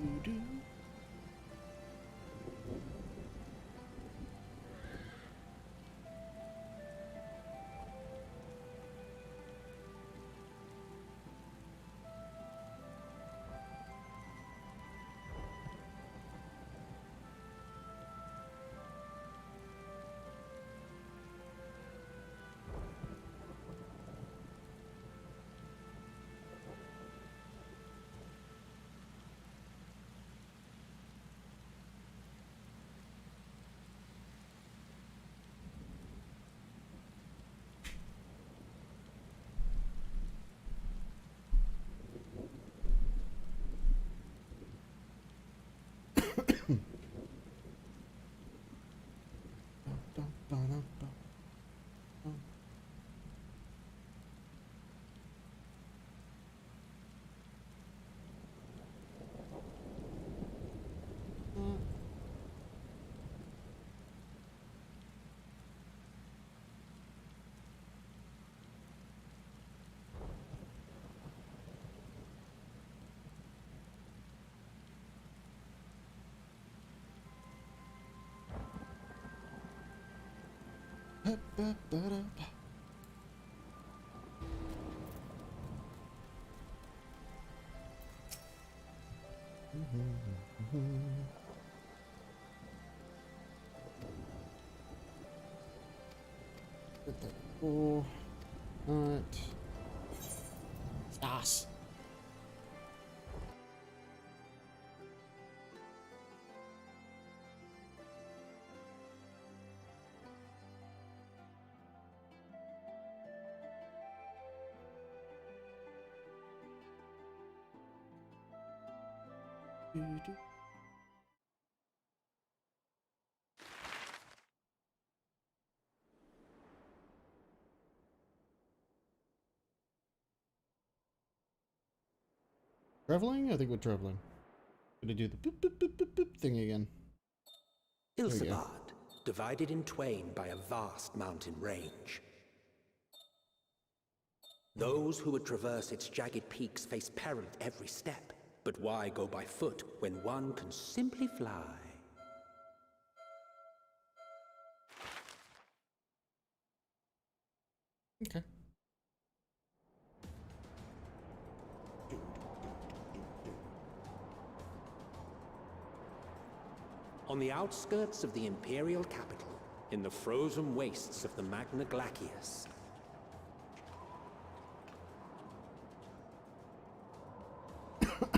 Do-do. Get that 4. Alright. Yes. Do-do. Traveling? I think we're traveling. Gonna do the boop boop boop boop boop thing again. Ilsabad, divided in twain by a vast mountain range. Those who would traverse its jagged peaks face peril at every step. But why go by foot when one can simply fly? Okay. On the outskirts of the imperial capital, in the frozen wastes of the Magna Glacius,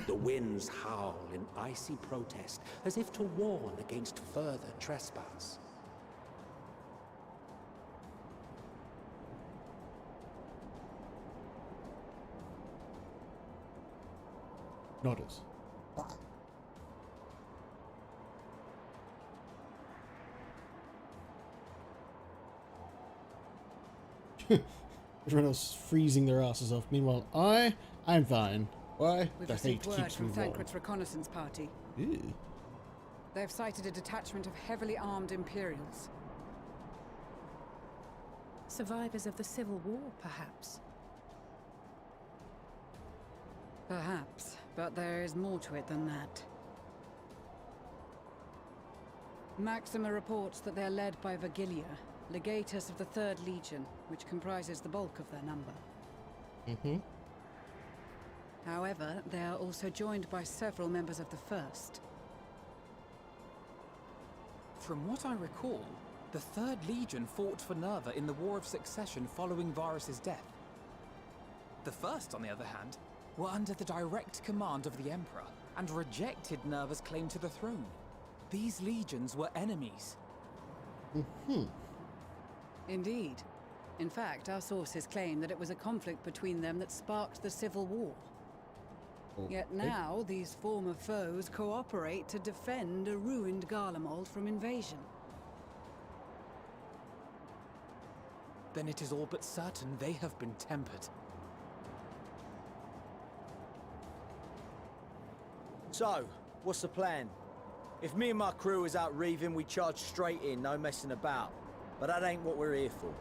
the winds howl in icy protest, as if to warn against further trespass. Notice. Everyone else freezing their asses off. Meanwhile, I'm fine. Why? We've The hate received word keeps me from warm. Thancred's reconnaissance party. Ew. They've sighted a detachment of heavily armed Imperials. Survivors of the Civil War, perhaps? Perhaps, but there is more to it than that. Maxima reports that they're led by Vergilia, legatus of the 3rd Legion, which comprises the bulk of their number. Mm-hmm. However, they are also joined by several members of the 1st. From what I recall, the 3rd Legion fought for Nerva in the War of Succession following Varus's death. The 1st, on the other hand, were under the direct command of the Emperor and rejected Nerva's claim to the throne. These legions were enemies. Mm-hmm. Indeed. In fact, our sources claim that it was a conflict between them that sparked the Civil War. Yet now, these former foes cooperate to defend a ruined Garlemald from invasion. Then it is all but certain they have been tempered. So, what's the plan? If me and my crew is out reaving, we charge straight in, no messing about. But that ain't what we're here for.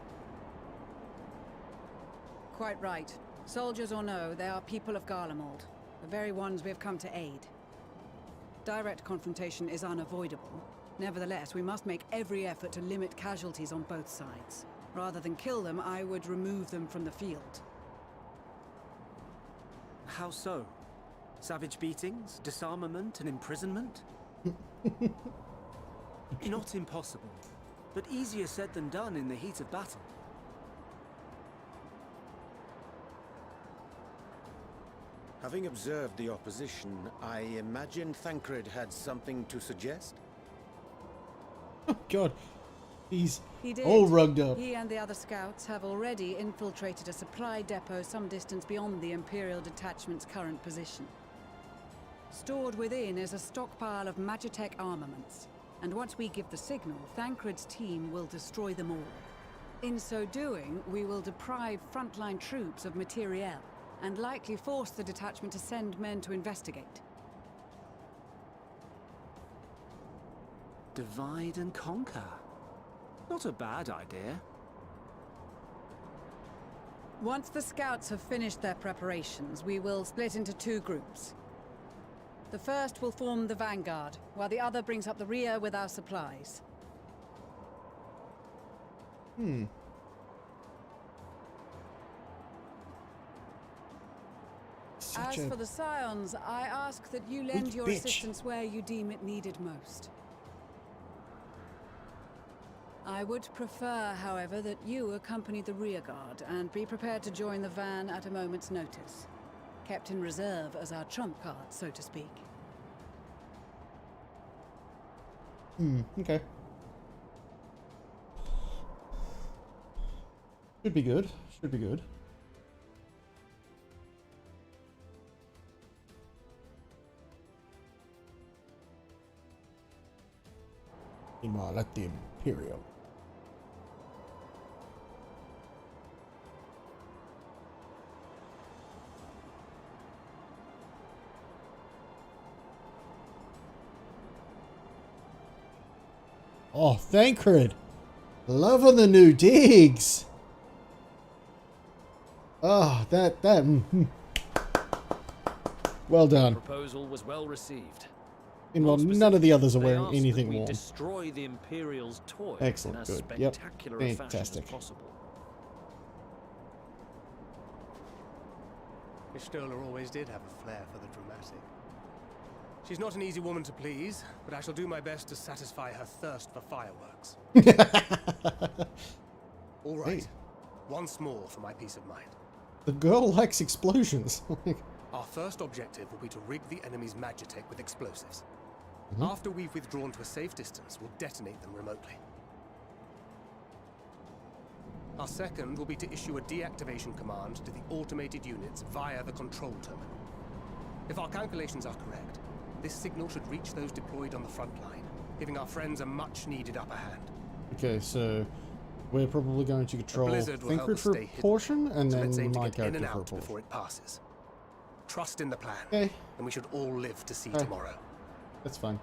Quite right. Soldiers or no, they are people of Garlemald. The very ones we have come to aid. Direct confrontation is unavoidable. Nevertheless, we must make every effort to limit casualties on both sides. Rather than kill them, I would remove them from the field. How so? Savage beatings, disarmament, and imprisonment? Not impossible, but easier said than done in the heat of battle. Having observed the opposition, I imagine Thancred had something to suggest? Oh god. He's He did. all rugged up. He and the other scouts have already infiltrated a supply depot some distance beyond the Imperial detachment's current position. Stored within is a stockpile of Magitech armaments, and once we give the signal, Thancred's team will destroy them all. In so doing, we will deprive frontline troops of materiel, and likely force the detachment to send men to investigate. Divide and conquer. Not a bad idea. Once the scouts have finished their preparations, we will split into 2 groups. The first will form the vanguard, while the other brings up the rear with our supplies. Such As a for the Scions, I ask that you lend weak your bitch. assistance where you deem it needed most. I would prefer, however, that you accompany the rearguard and be prepared to join the van at a moment's notice. Kept in reserve as our trump card, so to speak. Okay. Should be good. Should be good. Meanwhile, at the Imperial. Oh, Thancred! Loving the new digs! Oh, that. Well done. Proposal was well received. Well, none of the others are wearing anything we warm. Destroy the Imperial's toys Excellent, in as good. Yep. spectacular a fashion Fantastic. as possible. Miss Stoller always did have a flair for the dramatic. She's not an easy woman to please, but I shall do my best to satisfy her thirst for fireworks. All right. Hey. Once more for my peace of mind. The girl likes explosions. Our first objective will be to rig the enemy's Magitech with explosives. After we've withdrawn to a safe distance, we'll detonate them remotely. Our second will be to issue a deactivation command to the automated units via the control terminal. If our calculations are correct, this signal should reach those deployed on the front line, giving our friends a much-needed upper hand. Okay, so we're probably going to control Thancred for a portion, and let's then aim to my get in and character for a out portion. before it passes. Trust in the plan, Okay, and we should all live to see tomorrow. that's fine.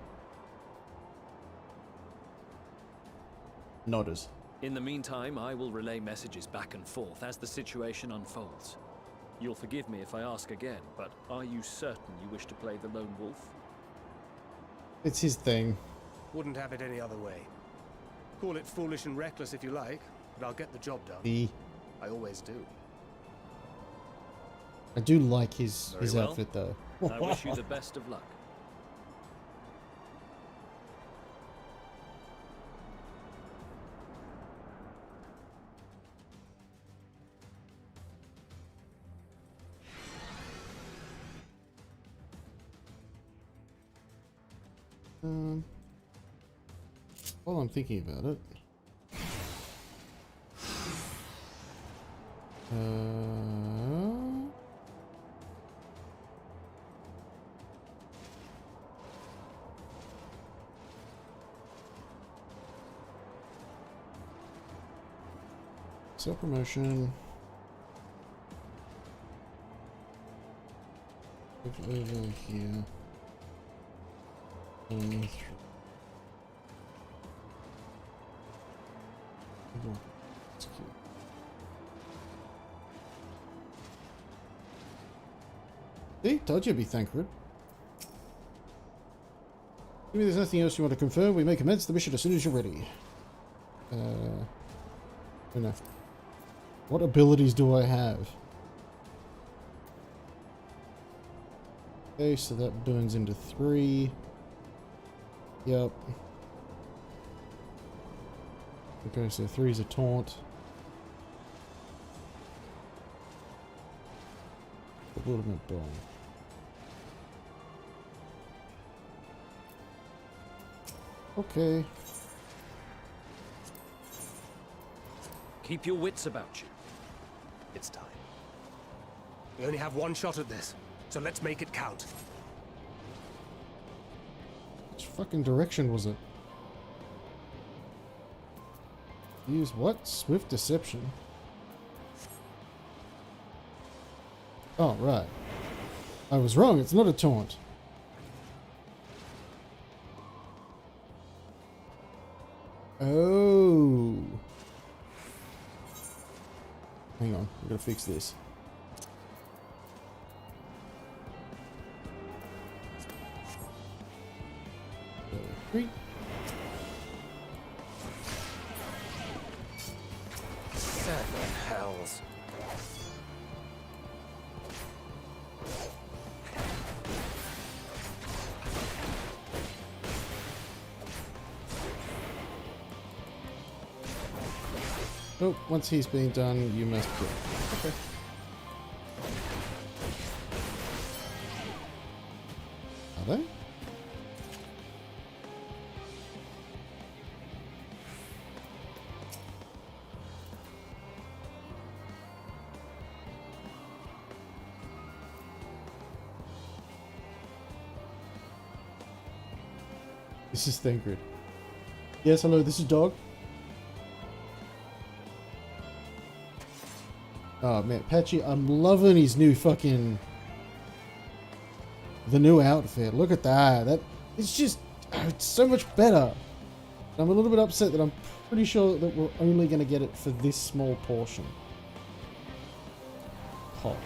Nodders. In the meantime, I will relay messages back and forth as the situation unfolds. You'll forgive me if I ask again, but are you certain you wish to play the lone wolf? It's his thing. Wouldn't have it any other way. Call it foolish and reckless if you like, but I'll get the job done. I always do. I do like his Very well. outfit though. I wish you the best of luck. While I'm thinking about it. Self-promotion. Over here. See, told you it'd be Thancred. Maybe there's nothing else you want to confirm. We may commence the mission as soon as you're ready. Oh no. What abilities do I have? Okay, so that burns into 3. Yep. Okay, so 3 is a taunt. Bewilderment bomb. Okay. Keep your wits about you. It's time. We only have one shot at this, so let's make it count. Which fucking direction was it? Use what? Swift deception. Oh, right. I was wrong. It's not a taunt. Oh. Hang on. I'm gonna fix this. Three. Seven hells. Oh, once he's been done, you must kill. Okay. Are they? This is Thancred. Yes, hello, this is Dog. Oh man, Patchy, I'm loving his new fucking... the new outfit. Look at that. It's just... it's so much better. I'm a little bit upset that I'm pretty sure that we're only going to get it for this small portion. Hot.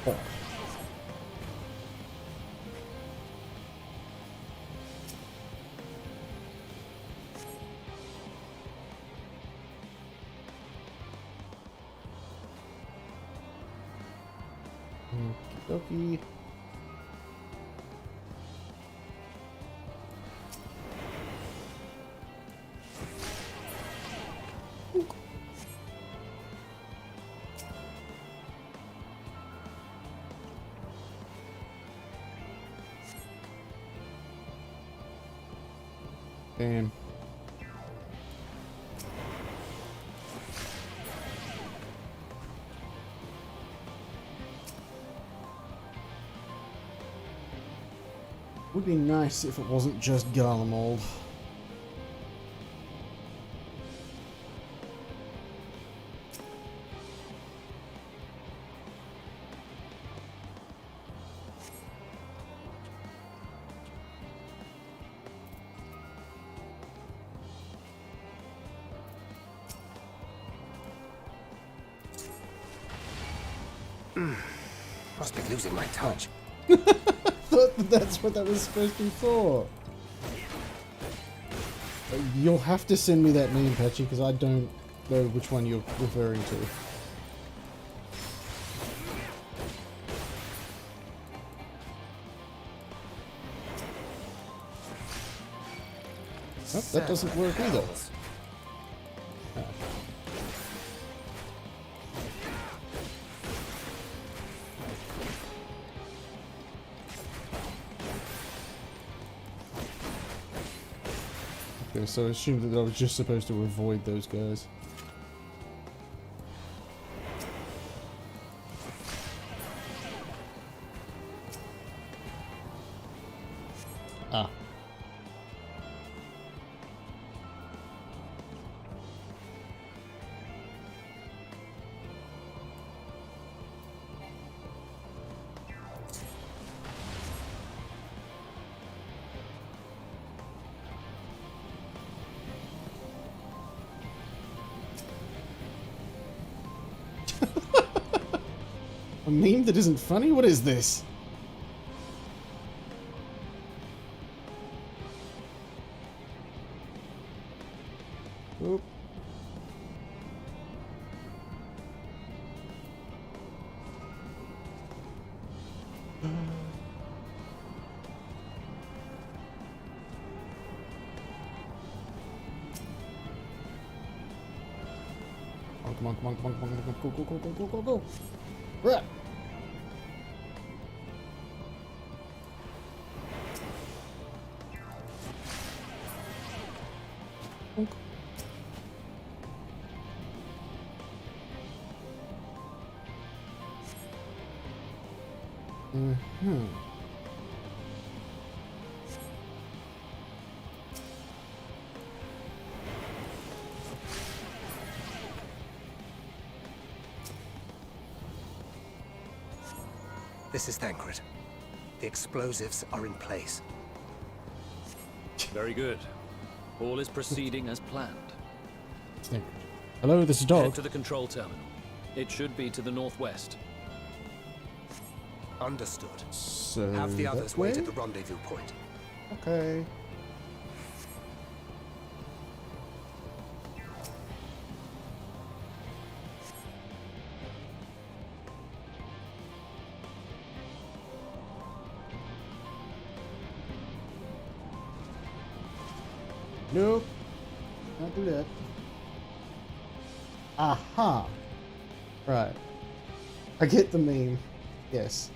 Hot. Okie dokie. Damn. Would be nice if it wasn't just Garlemald. Must be losing my touch. Thought that's what that was supposed to be for. You'll have to send me that meme, Patchy, because I don't know which one you're referring to. Oh, that doesn't work either. Okay, so I assumed that I was just supposed to avoid those guys. Ah. A meme that isn't funny? What is this? Oh, come on, come on, come on, come on, come on, go, go, go, go, go, go, go. Right. Mm-hmm. This is Thancred. The explosives are in place. Very good. All is proceeding as planned. Hello, this is Dog. Head to the control terminal. It should be to the northwest. Understood. So Have the others wait way? at the rendezvous point. Okay. Nope. Not do that. Aha. Right. I get the meme. Yes.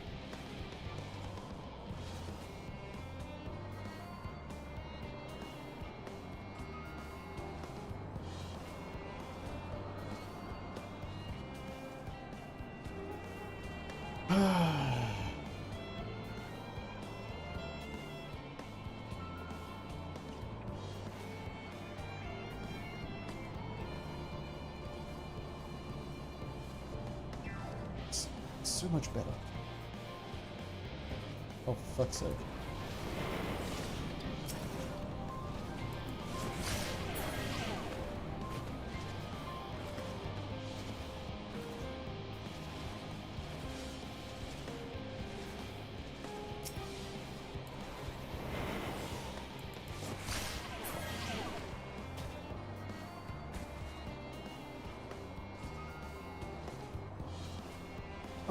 So much better. Oh, for fuck's sake.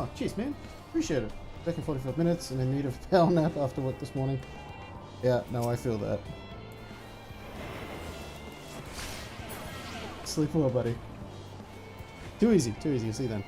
Oh, cheers, man. Appreciate it. Back in 45 minutes and in need of a power nap after work this morning. Yeah, no, I feel that. Sleep well, buddy. Too easy, too easy. See you then.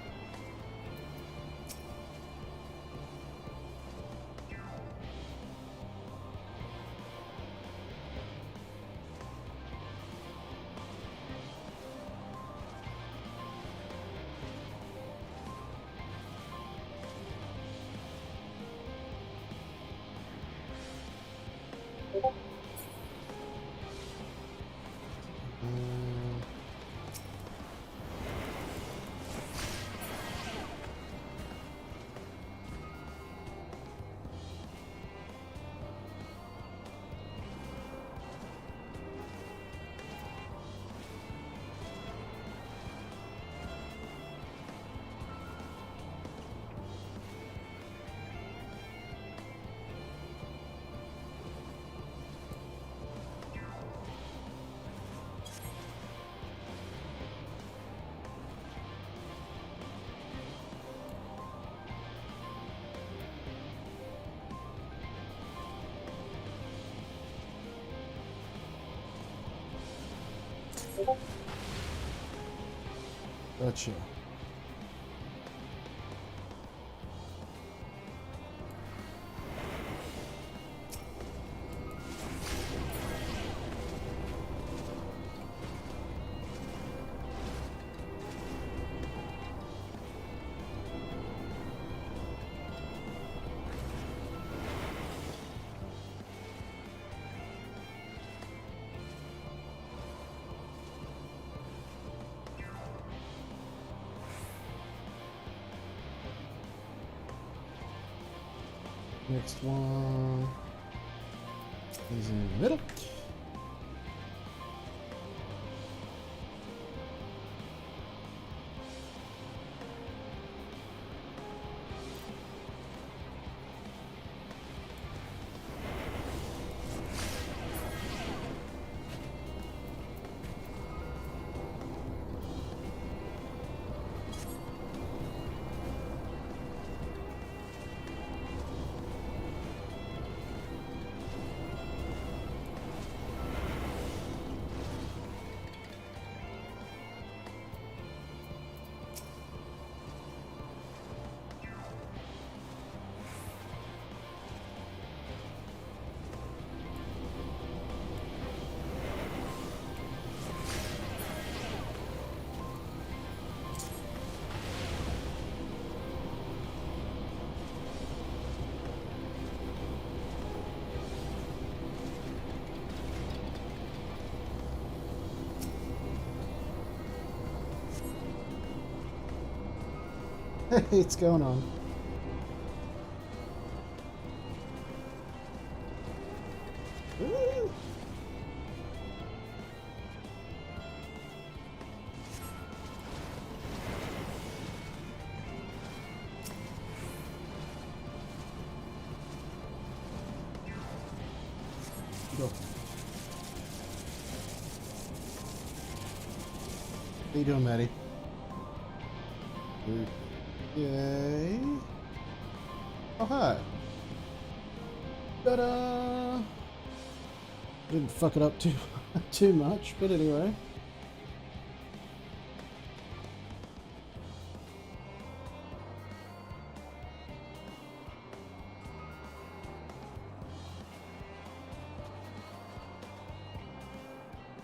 Gotcha. Next one is in the middle. It's going on. Woo! Go. How you doing, Maddie? Okay. Oh, hi. Ta-da! Didn't fuck it up too much, but anyway.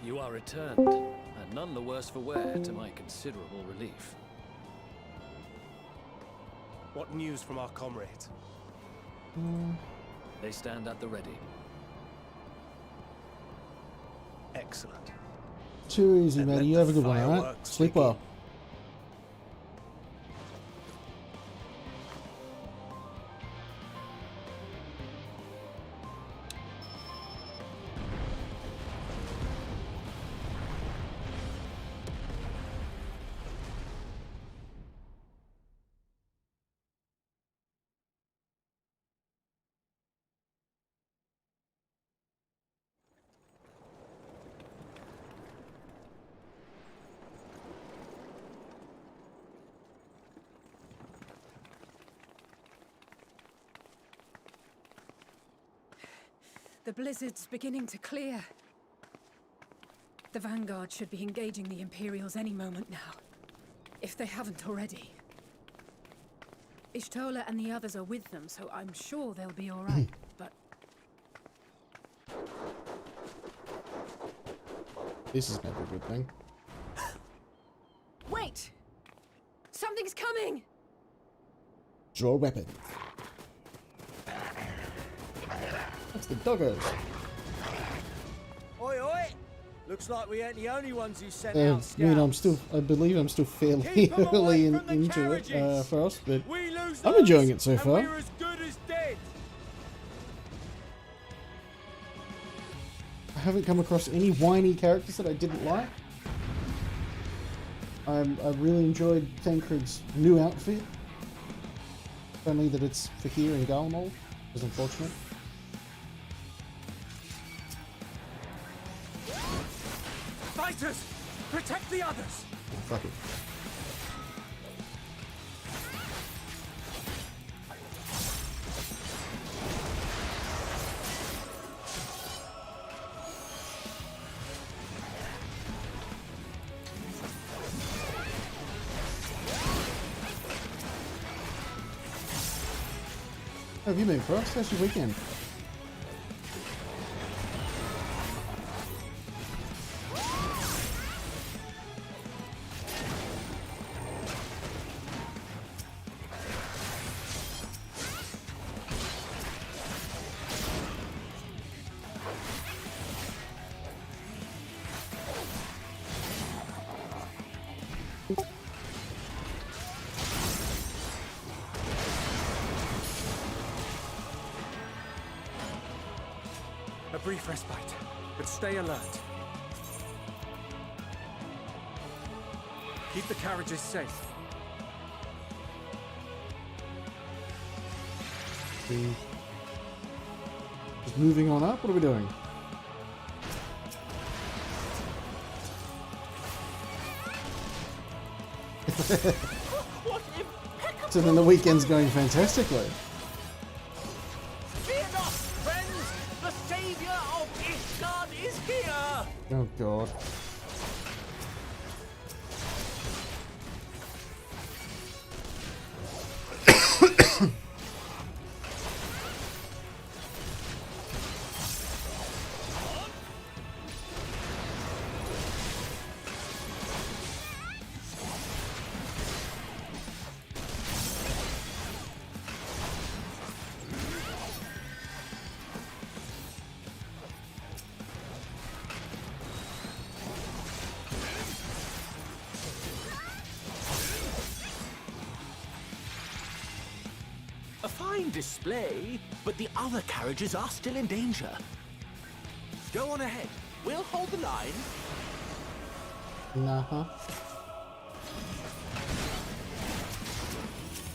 You are returned, and none the worse for wear, to my considerable relief. What news from our comrades? They stand at the ready. Excellent. Too easy, And let Maddie. You the have a good one, alright? fireworks Sleep begin. well. The blizzard's beginning to clear. The Vanguard should be engaging the Imperials any moment now, if they haven't already. Ishtola and the others are with them, so I'm sure they'll be all right, but... This is never a good thing. Wait! Something's coming! Draw a weapon. That's the doggos. Oi, oi! Looks like we ain't the only ones who sent I out scouts. mean, I believe I'm still fairly Keep 'em early away from the into it carriages. for us, but We lose I'm those, enjoying it so and far. we're as good as dead. I haven't come across any whiny characters that I didn't like. I really enjoyed Thancred's new outfit. Only that it's for here in Garlean, is unfortunate. Fighters! Protect the others! Oh, fuck it. How have you been, Cross? How's your weekend? A brief respite, but stay alert. Keep the carriages safe. Just moving on up? What are we doing? So then the weekend's going fantastically. Fear not, friends! The savior of Ishgard is here! Oh god. fine display, but the other carriages are still in danger. Go on ahead. We'll hold the line. Uh-huh.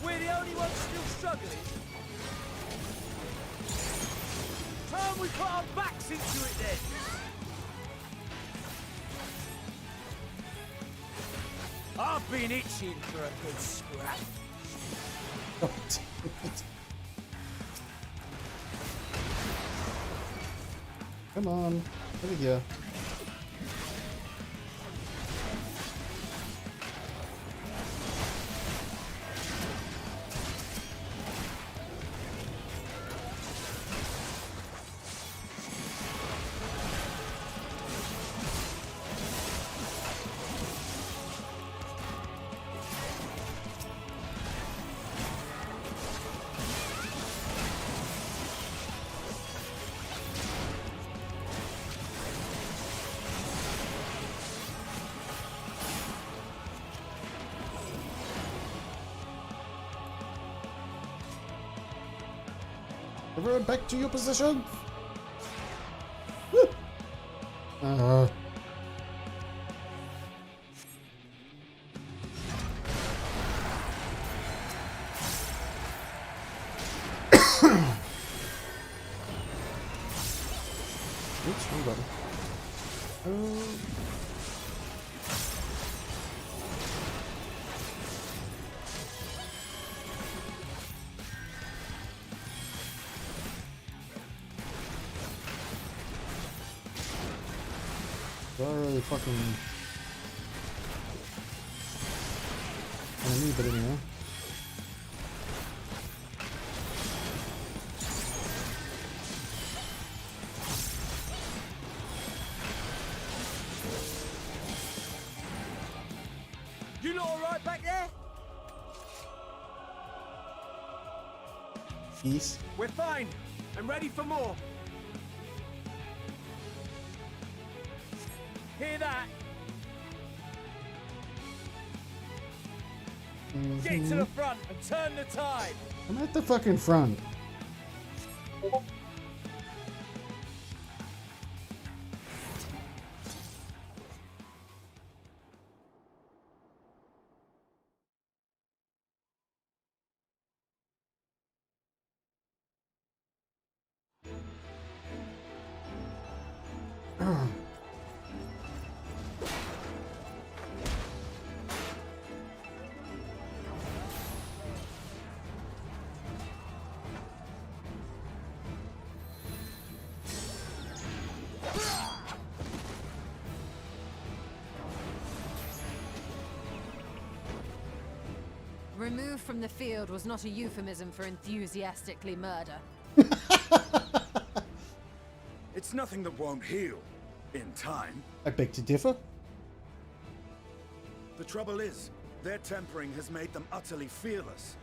We're the only ones still struggling. Time we put our backs into it then. I've been itching for a good scrap. Come on. There we go. Everyone back to your position. Woo. Oops, wrong button. Really fucking enemy, but anyway. You lot alright back there? Yes. We're fine and ready for more. Hear that? Get to the front and turn the tide. I'm at the fucking front. Removed from the field was not a euphemism for enthusiastically murder. It's nothing that won't heal in time. I beg to differ. The trouble is, their tempering has made them utterly fearless.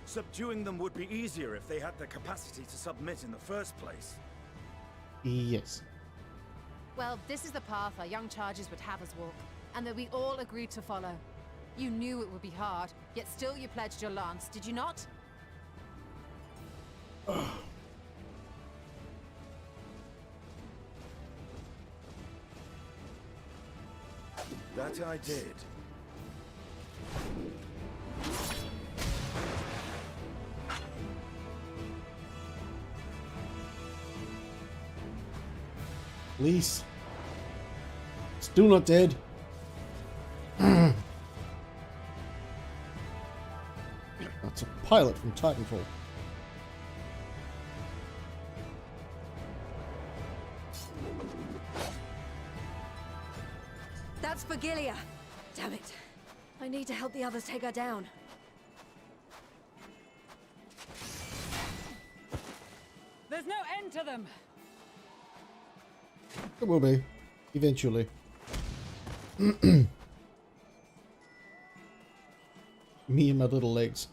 Subduing them would be easier if they had the capacity to submit in the first place. Yes. Well, this is the path our young charges would have us walk, and that we all agreed to follow. You knew it would be hard, yet still you pledged your lance, did you not? That I did. Please. Still not dead. That's a pilot from Titanfall. That's for Gilia. Damn it. I need to help the others take her down. There's no end to them. It will be. Eventually. Me and my little legs.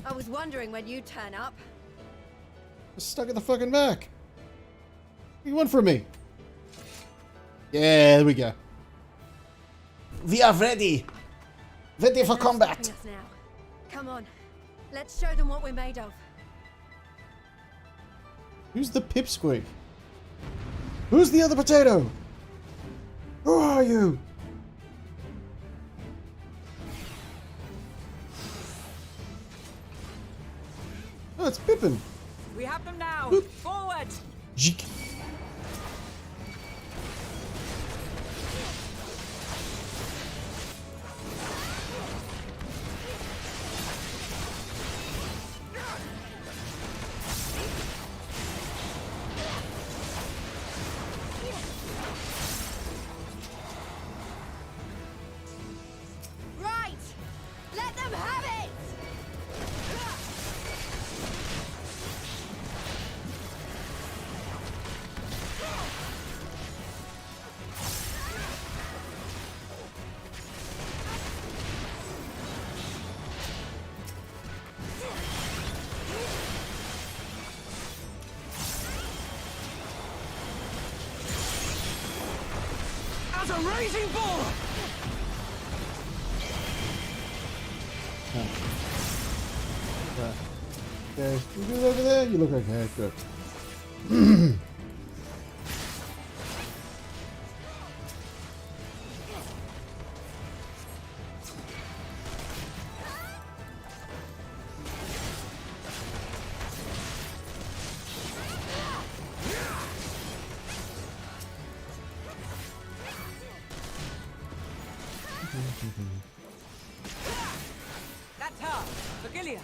I was wondering when you'd turn up. Stuck at the fucking back. What do you want from me? Yeah, there we go. We are ready. Ready for combat. Us now. Come on. Let's show them what we're made of. Who's the pipsqueak? Who's the other potato? Who are you? Oh, it's Pippin. We have them now. Oop. Forward. Jeek. Right! Let them have it! As a raging bull! Okay, you good over there? You look okay, good. That's her. Virgilia.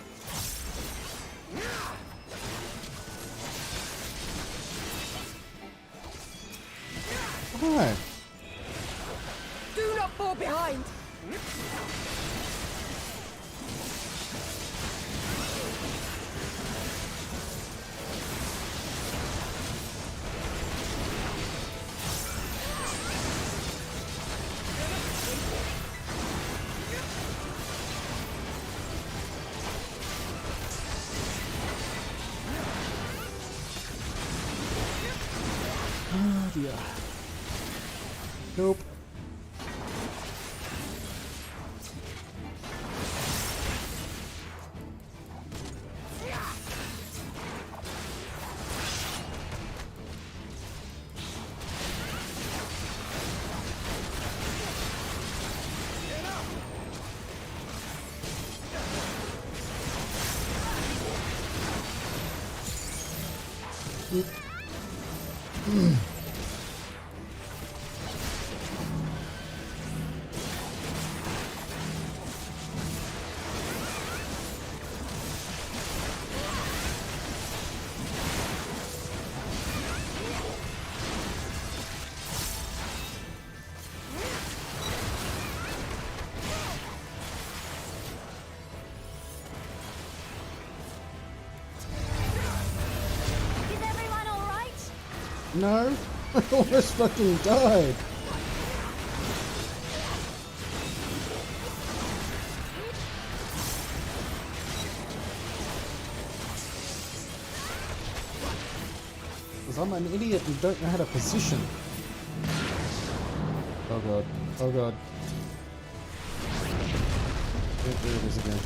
Hi. Do not fall behind! Oh dear. Nope. Is everyone alright? No, I almost fucking died. Because I'm an idiot and don't know how to position. Oh god. Oh god. Yep, there it is again.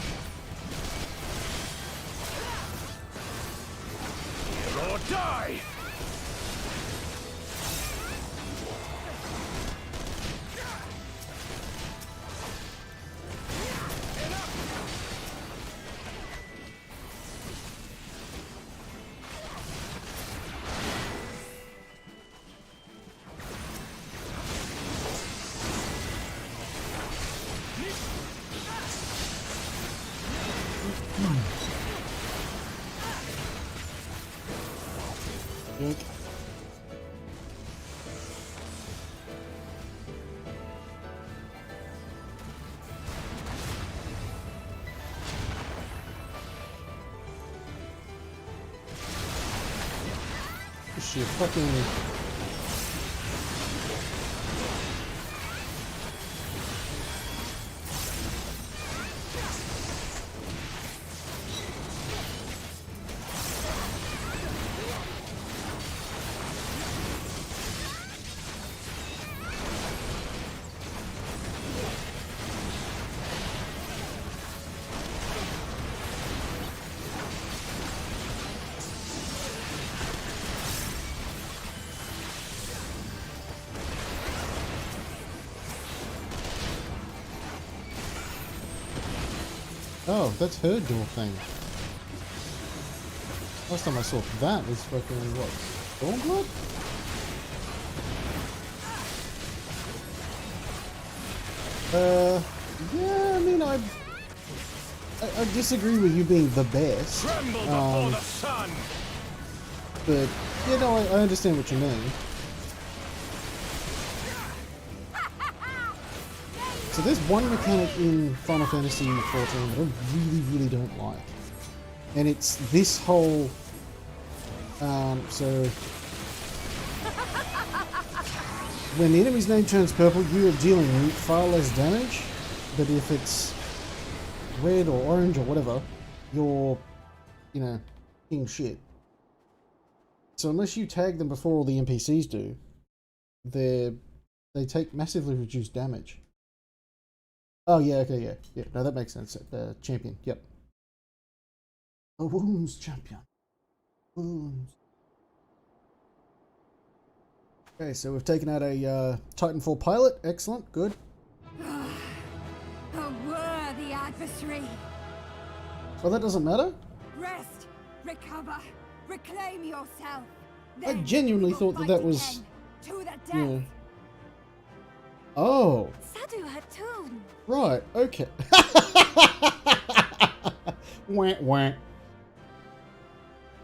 Or die! Yoink. Is she a fucking... Oh, that's her dual thing. Last time I saw that was fucking, what, Stormblood? Yeah, I mean, I disagree with you being the best. Tremble before the sun! But, yeah, no, I understand what you mean. So there's one mechanic in Final Fantasy XIV that I really, really don't like. And it's this whole... so... when the enemy's name turns purple, you are dealing far less damage. But if it's red or orange or whatever, you're, you know, king shit. So unless you tag them before all the NPCs do, they take massively reduced damage. Oh yeah, okay, yeah. No, that makes sense. Champion, yep. A wounds champion. Wounds. Okay, so we've taken out a Titanfall pilot. Excellent, good. A worthy adversary. Well, that doesn't matter. Rest, recover, reclaim yourself. I Then genuinely you will thought that fight that was... again, to the death. Yeah. Oh. Sadu Hatun. Right, okay. Wah, wah.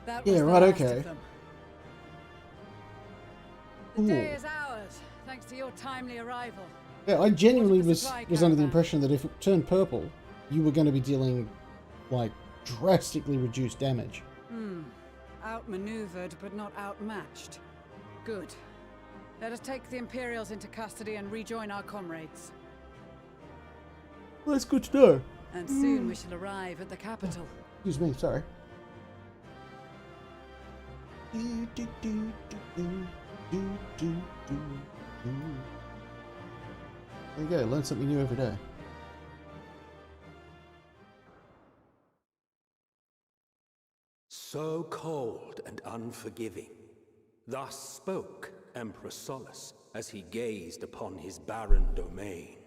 That Yeah, was the right, last okay. of them. The day is ours, thanks to your timely arrival. Yeah, I genuinely What of the was supply under the caravan? impression that if it turned purple, you were going to be dealing, like, drastically reduced damage. Outmaneuvered, but not outmatched. Good. Let us take the Imperials into custody and rejoin our comrades. Well, that's good to know. And soon we shall arrive at the capital. Excuse me, sorry. There you go, learn something new every day. So cold and unforgiving. Thus spoke Emperor Solus as he gazed upon his barren domain.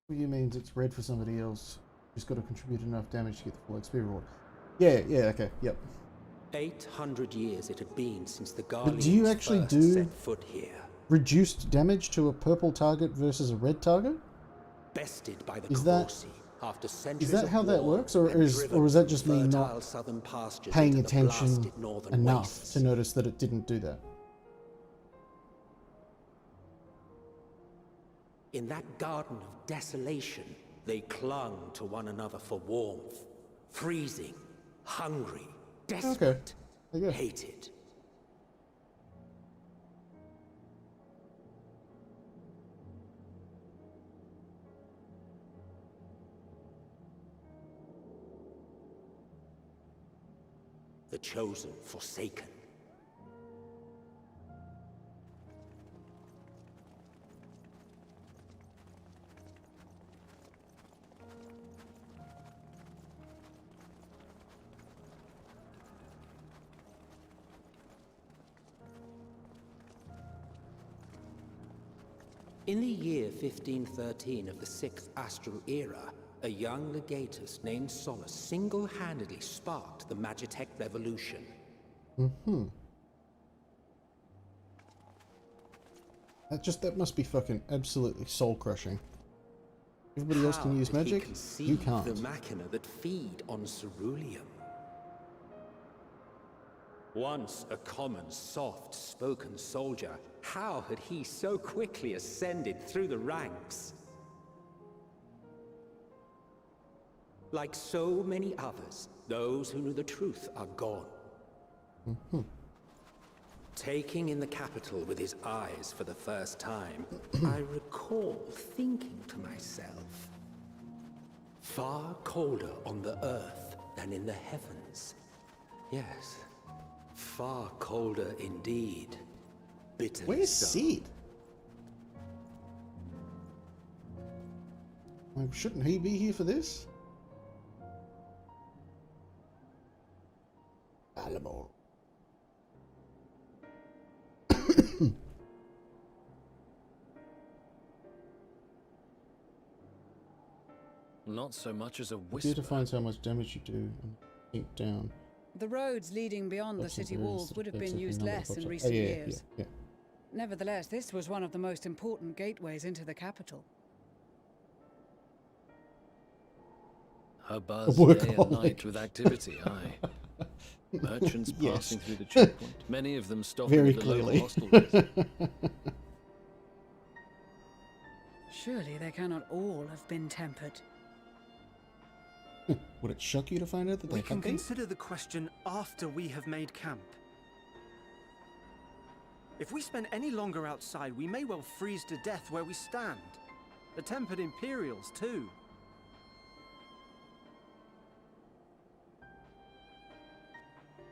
What you means it's red for somebody else. Just got to contribute enough damage to get the full XP reward. Yeah, okay, yep. 800 years it had been since the But do you Garleans actually first do set foot here. reduced damage to a purple target versus a red target? Bested by the Is that- Corsi after centuries Is that of how that war works, or and is driven that just me from not fertile southern pastures paying into the attention blasted northern enough wastes? to notice that it didn't do that? In that garden of desolation, they clung to one another for warmth. Freezing, hungry, desperate, There you go. hated. The chosen forsaken. In the year 1513 of the 6th Astral Era, a young legatus named Solus single-handedly sparked the Magitech Revolution. That must be fucking absolutely soul-crushing. Everybody else can use How did he magic, you conceive can't. the machina that feed on ceruleum. Once a common, soft-spoken soldier, how had he so quickly ascended through the ranks? Like so many others, those who knew the truth are gone. Taking in the capital with his eyes for the first time, I recall thinking to myself, far colder on the earth than in the heavens. Yes, far colder indeed. Bitterly Where's so. Sid? Like, shouldn't he be here for this? Alamo. Not so much as a Here whisper. defines how much damage you do and think down. The roads leading beyond the Lots of city various walls would have effects been every used number less pops in up. recent yeah, years. Yeah. Nevertheless, this was one of the most important gateways into the capital. Her buzz workaholic. day and night with activity, aye. Merchants Yes. passing through the checkpoint, many of them stopping Very at the clearly. local hostelries. Surely they cannot all have been tempered. Would it shock you to find out that We they can have been? consider the question after we have made camp. If we spend any longer outside, we may well freeze to death where we stand. The tempered Imperials, too.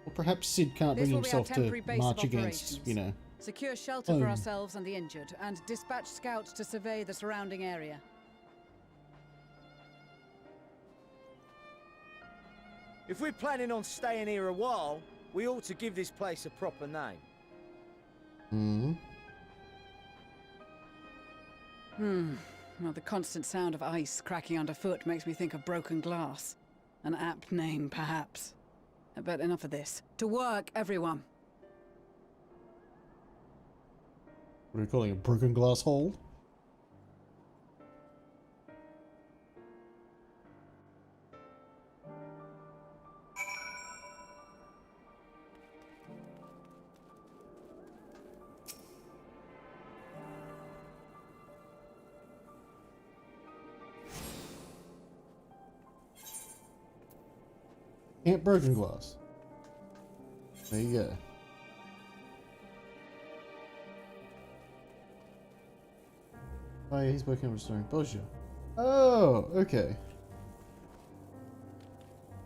Or perhaps Sid can't This bring will be our himself to temporary base march of against, operations. you know. Secure shelter for ourselves and the injured, and dispatch scouts to survey the surrounding area. If we're planning on staying here a while, we ought to give this place a proper name. Well, the constant sound of ice cracking underfoot makes me think of broken glass. An apt name, perhaps. But enough of this. To work, everyone. What are we calling it? Broken glass hole? Camp Broken Glass. There you go. Oh yeah, he's working on restoring Bozja. Oh, okay.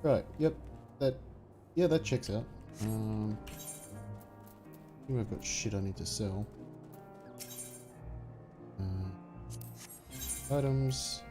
Right, yep. That checks out. I think I've got shit I need to sell. Items.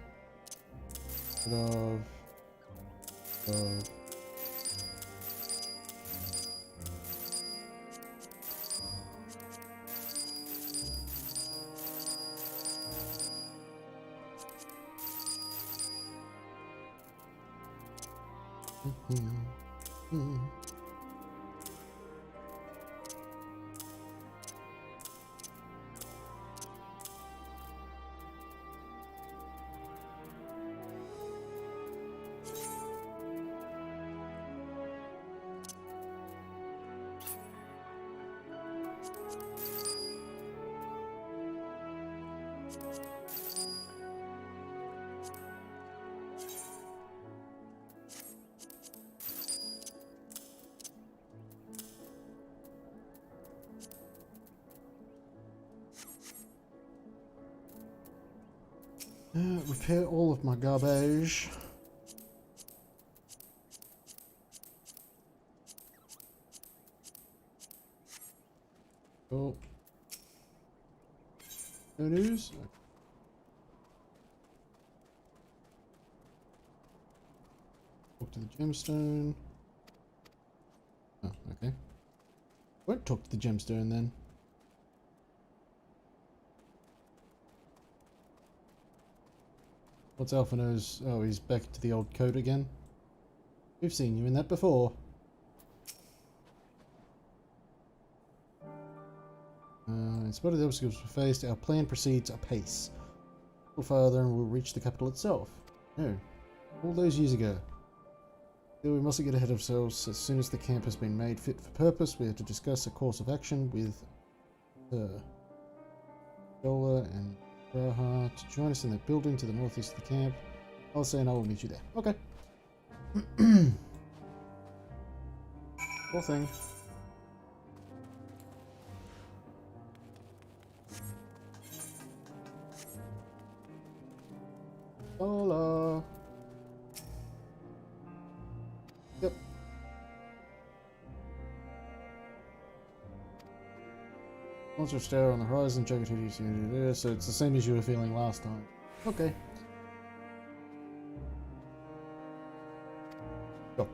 Repair all of my garbage. Oh. No news? Talk to the gemstone. Oh, okay. Won't talk to the gemstone then. What's Alphino's? Oh, he's back to the old code again. We've seen you in that before. In spite of the obstacles we faced, our plan proceeds apace. A little farther and we'll reach the capital itself. No, all those years ago. Still, we mustn't get ahead of ourselves. As soon as the camp has been made fit for purpose, we have to discuss a course of action with Dola and Raha to join us in that building to the northeast of the camp. I'll say and I will meet you there. Okay. Whole thing. Dola. Yep. Monster stare on the horizon, so it's the same as you were feeling last time. Okay. Go.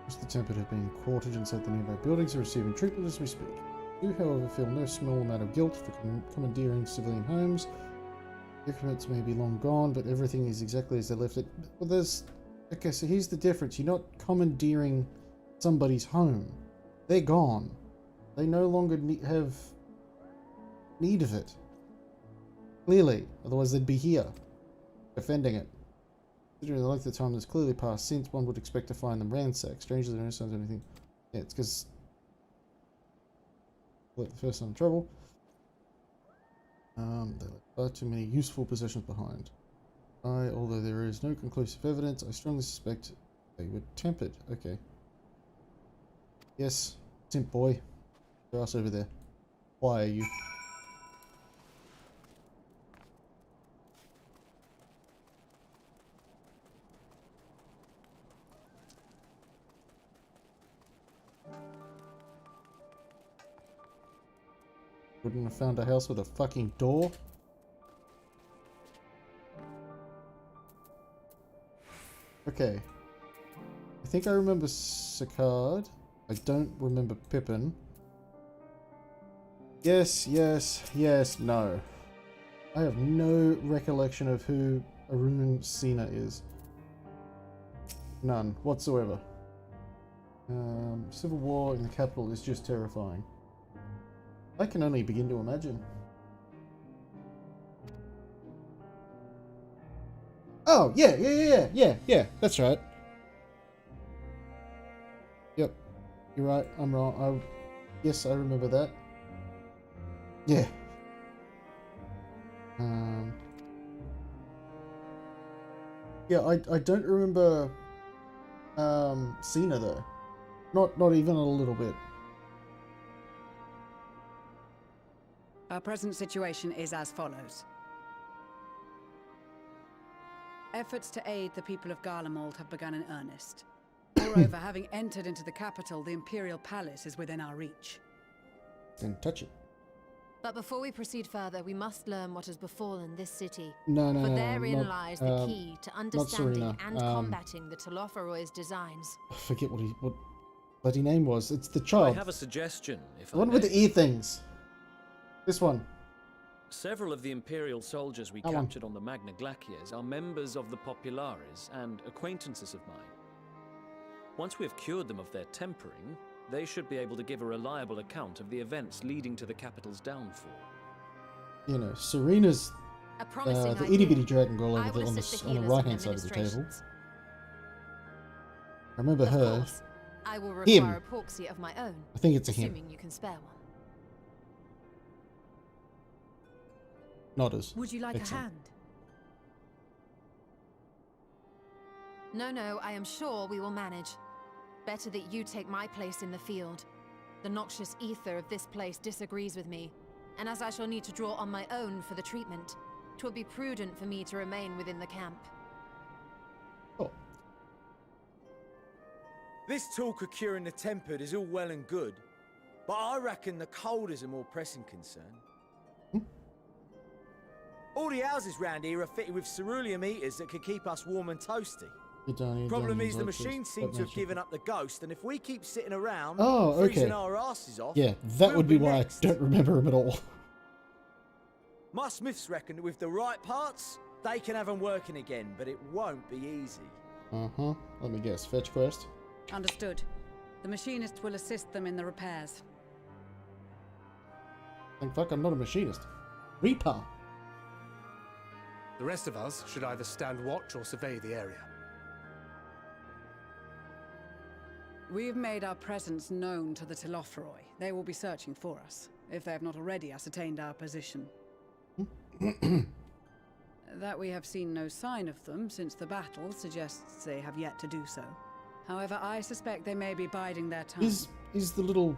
The tempered have been quartered inside the nearby buildings and receiving treatment as we speak. You, however, feel no small amount of guilt for commandeering civilian homes. Increments may be long gone, but everything is exactly as they left it. Well, there's... Okay, so here's the difference. You're not commandeering somebody's home. They're gone. They no longer have need of it. Clearly. Otherwise they'd be here, defending it. Considering the length of time that's clearly passed since, one would expect to find them ransacked. Strangely, there are no signs of anything. Yeah, it's because... Let the first sign of trouble. They left far too many useful possessions behind. Although there is no conclusive evidence, I strongly suspect they were tempered. Okay. Yes, simp boy. Your ass over there. Why are you? Wouldn't have found a house with a fucking door? Okay. I think I remember Sicard. I don't remember Pippin. Yes, yes, yes, no. I have no recollection of who Arun Sena is. None whatsoever. Civil war in the capital is just terrifying. I can only begin to imagine. Oh, yeah, that's right. Yep, you're right, I'm wrong. Yes, I remember that. Yeah. Yeah, I don't remember Sena though. Not even a little bit. Our present situation is as follows. Efforts to aid the people of Garlemald have begun in earnest. Moreover, having entered into the capital, the Imperial Palace is within our reach. Then touch it. But before we proceed further, we must learn what has befallen this city. No, For therein lies the key to understanding Serena. and combating the Telophoroid's designs. I forget what bloody name was. It's the child. I have a suggestion, if The one I with may. the ear things. This one. Several of the Imperial soldiers we captured on the Magna Glaciers are members of the Populares and acquaintances of mine. Once we have cured them of their tempering, they should be able to give a reliable account of the events leading to the capital's downfall. You know, Serena's the itty bitty dragon girl over there on the right hand side of the table. I remember her. I will require Him. a proxy of my own. I think it's a him. Assuming you can spare one. Nodders. Would you like Excellent. a hand? No, I am sure we will manage. Better that you take my place in the field. The noxious ether of this place disagrees with me, and as I shall need to draw on my own for the treatment, 'twill be prudent for me to remain within the camp. Oh. This talk of curing the tempered is all well and good, but I reckon the cold is a more pressing concern. All the houses round here are fitted with ceruleum heaters that could keep us warm and toasty. Problem is the machines seem to have given up the ghost, and if we keep sitting around freezing our asses off... Yeah, that would be why next. I don't remember him at all. My smiths reckon that with the right parts, they can have them working again, but it won't be easy. Uh-huh. Let me guess. Fetch quest? Understood. The machinist will assist them in the repairs. Thank fuck I'm not a machinist. Reaper. The rest of us should either stand watch or survey the area. We've made our presence known to the Telophoroi. They will be searching for us, if they have not already ascertained our position. That we have seen no sign of them since the battle suggests they have yet to do so. However, I suspect they may be biding their time. Is the little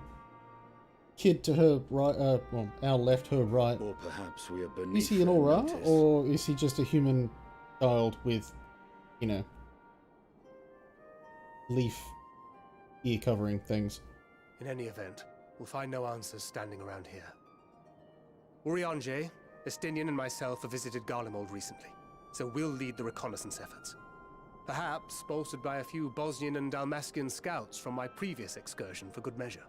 kid to her right, well, our left, her right. Or perhaps we are beneath Is he an their aura, notice. or is he just a human child with, you know, leaf ear covering things? In any event, we'll find no answers standing around here. Urianger, Estinian and myself have visited Garlemald recently, so we'll lead the reconnaissance efforts. Perhaps bolstered by a few Bosnian and Dalmatian scouts from my previous excursion for good measure.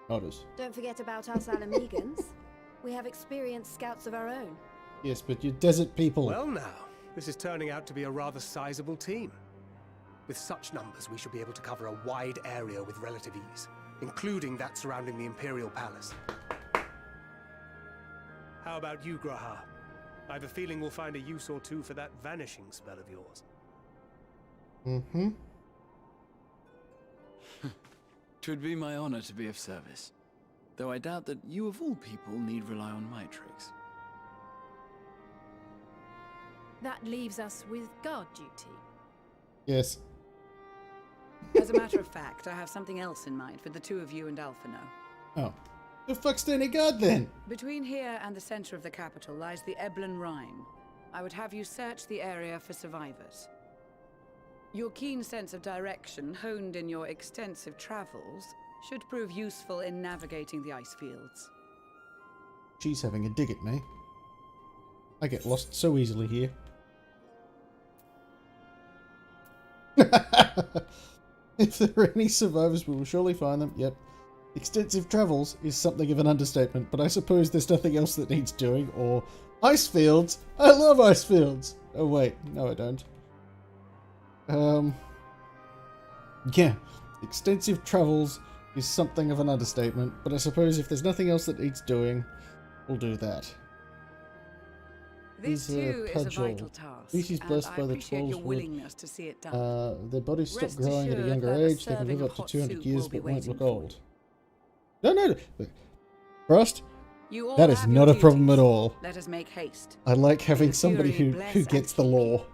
Notice. Don't forget about us Alamegans. We have experienced scouts of our own. Yes, but you're desert people. Well now, this is turning out to be a rather sizable team. With such numbers, we should be able to cover a wide area with relative ease, including that surrounding the Imperial Palace. How about you, Graha? I have a feeling we'll find a use or two for that vanishing spell of yours. Mm-hmm. 'Twould be my honor to be of service, though I doubt that you of all people need rely on my tricks. That leaves us with guard duty. Yes. As a matter of fact, I have something else in mind for the two of you and Alphino. Oh. The fuck's standing guard then? Between here and the center of the capital lies the Eblan Rhine. I would have you search the area for survivors. Your keen sense of direction, honed in your extensive travels, should prove useful in navigating the ice fields. She's having a dig at me. I get lost so easily here. If there are any survivors, we will surely find them. Yep. Extensive travels is something of an understatement, but I suppose there's nothing else that needs doing. Or ice fields. I love ice fields. Oh wait, no I don't. Yeah. Extensive travels is something of an understatement, but I suppose if there's nothing else that needs doing, we'll do that. This too is a vital task, Species blessed by the trolls your willingness to see it done. Their bodies stop Rest growing at a assured younger that a age. They can live serving up to hot 200 soup years will be but won't look waiting old. No. Frost, You all that is have not your a problem duties. at all. Let us make haste. I like having The somebody Fury who bless gets and the keep law.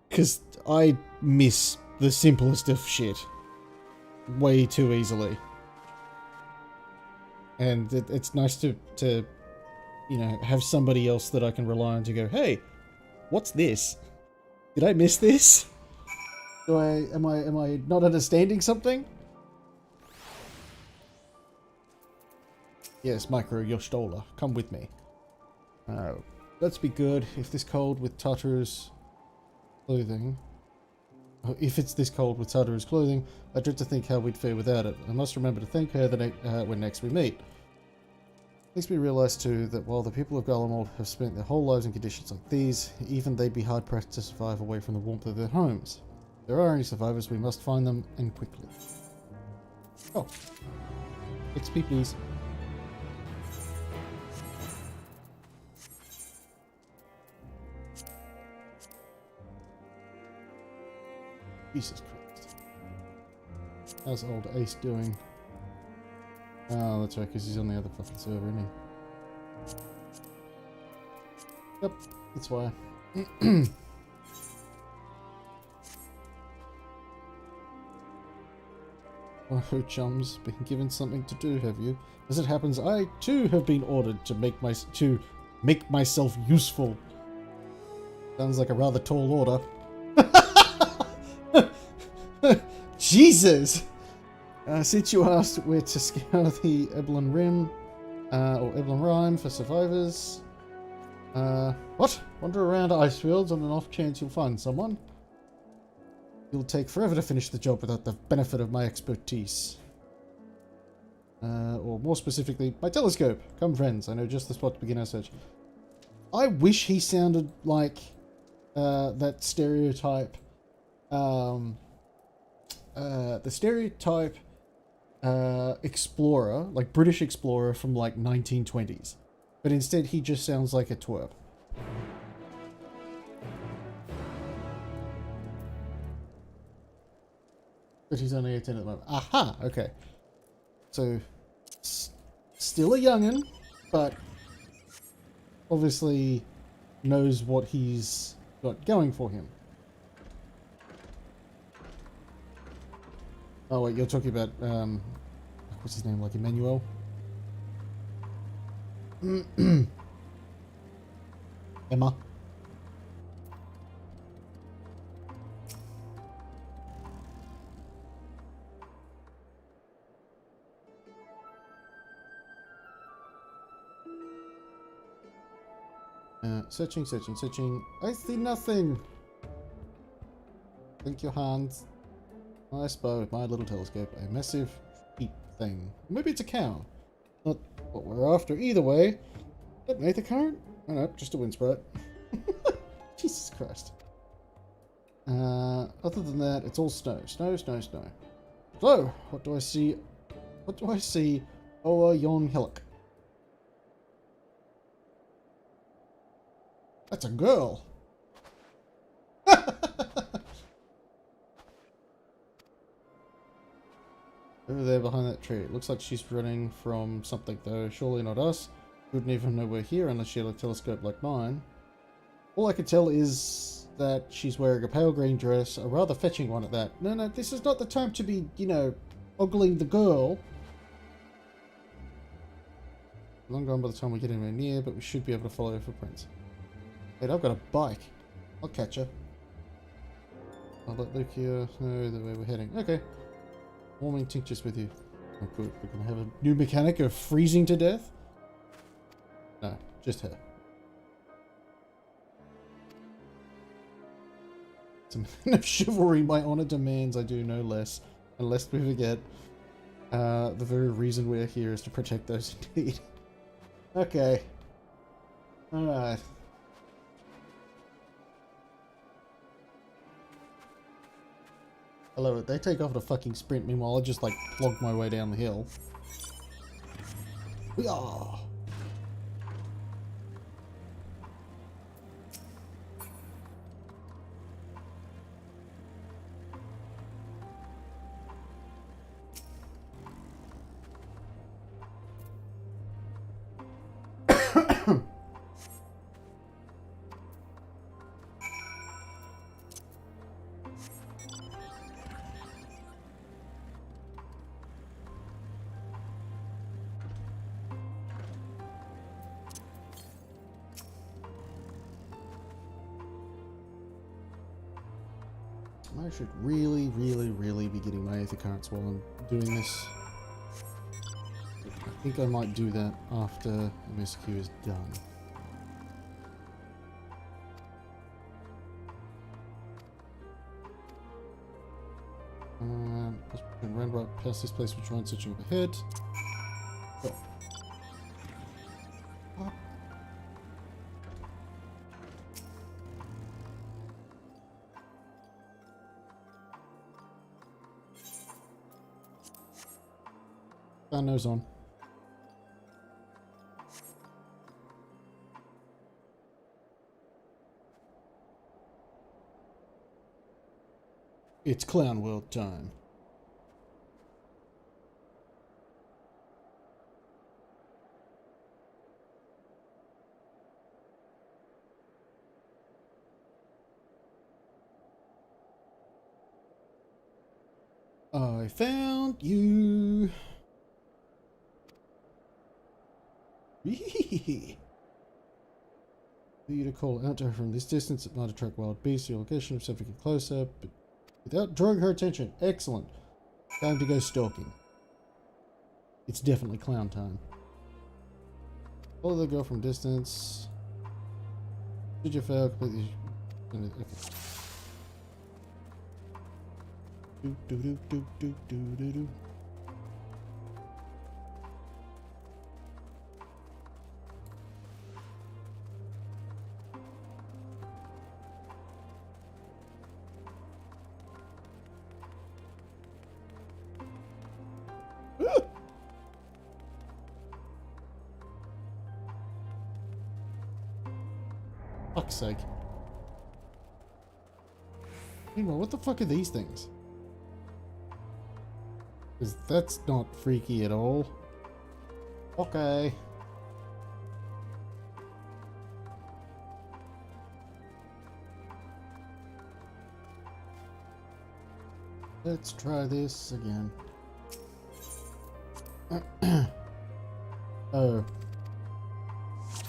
Because I miss the simplest of shit way too easily. And it's nice to you know, have somebody else that I can rely on to go, hey, what's this? Did I miss this? Am I not understanding something? Yes, Micro Yoshida, come with me. Let's be good. If this cold with Tater's clothing... If it's this cold with Tater's clothing, I dread to think how we'd fare without it. I must remember to thank her when next we meet. Makes me realise too that while the people of Garlean have spent their whole lives in conditions like these, even they'd be hard-pressed to survive away from the warmth of their homes. If there are any survivors, we must find them, and quickly. Oh. XP please. Jesus Christ. How's old Ace doing? Oh, that's right, because he's on the other fucking server, isn't he? Yep, that's why. Oh, chums, been given something to do, have you? As it happens, I too have been ordered to make myself useful. Sounds like a rather tall order. Jesus! Since you asked where to scour the Eblan Rim, or Eblan Rime for survivors, what? Wander around ice fields on an off chance you'll find someone. It'll take forever to finish the job without the benefit of my expertise. Or more specifically, my telescope. Come friends, I know just the spot to begin our search. I wish he sounded like that stereotype, the stereotype explorer, like British explorer from like 1920s. But instead he just sounds like a twerp. But he's only 18 at the moment. Aha! Okay. So, still a young'un, but obviously knows what he's got going for him. Oh wait, you're talking about, what's his name, like Emmanuel? Emma. Searching. I see nothing. Blink your hands. I spy with my little telescope a massive sheep thing. Maybe it's a cow. Not what we're after either way. Is that Nathan current? Oh no, just a wind sprite. Jesus Christ. Other than that, it's all snow. Snow. So, what do I see? Over yon hillock. That's a girl. Over there behind that tree. It looks like she's running from something though. Surely not us. Wouldn't even know we're here unless she had a telescope like mine. All I can tell is that she's wearing a pale green dress, a rather fetching one at that. No, this is not the time to be, you know, ogling the girl. Long gone by the time we get anywhere near, but we should be able to follow her footprints. Wait, I've got a bike. I'll catch her. I'll let Luke here know the way we're heading. Okay. Warming tinctures with you. Oh good, we're gonna have a new mechanic of freezing to death? No, just her. It's a man of chivalry, my honor demands I do no less. And lest we forget, the very reason we're here is to protect those in need. Okay. Alright. I love it. They take off at a fucking sprint, meanwhile I just like plog my way down the hill. Weeah! I should really be getting my Aether Currents while I'm doing this. I think I might do that after MSQ is done. Run right past this place, we'll try and searching up ahead. Oh. What? Nose on. It's Clown World time. I found you. For you to call out to her from this distance, it might attract wild beasts. Your location, so if we get closer, but without drawing her attention. Excellent. Time to go stalking. It's definitely clown time. Follow the girl from distance. Did you fail completely? Okay. Do. Fuck's sake. Meanwhile, what the fuck are these things? Because that's not freaky at all. Okay. Let's try this again. Oh.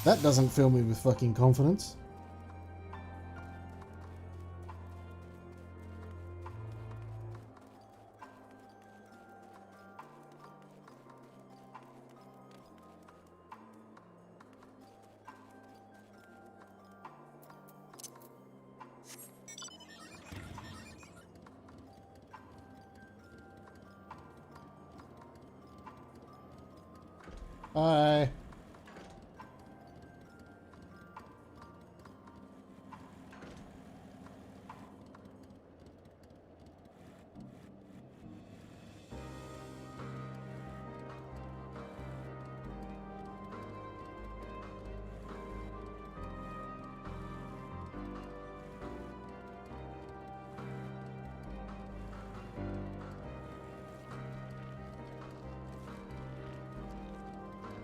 That doesn't fill me with fucking confidence. Bye.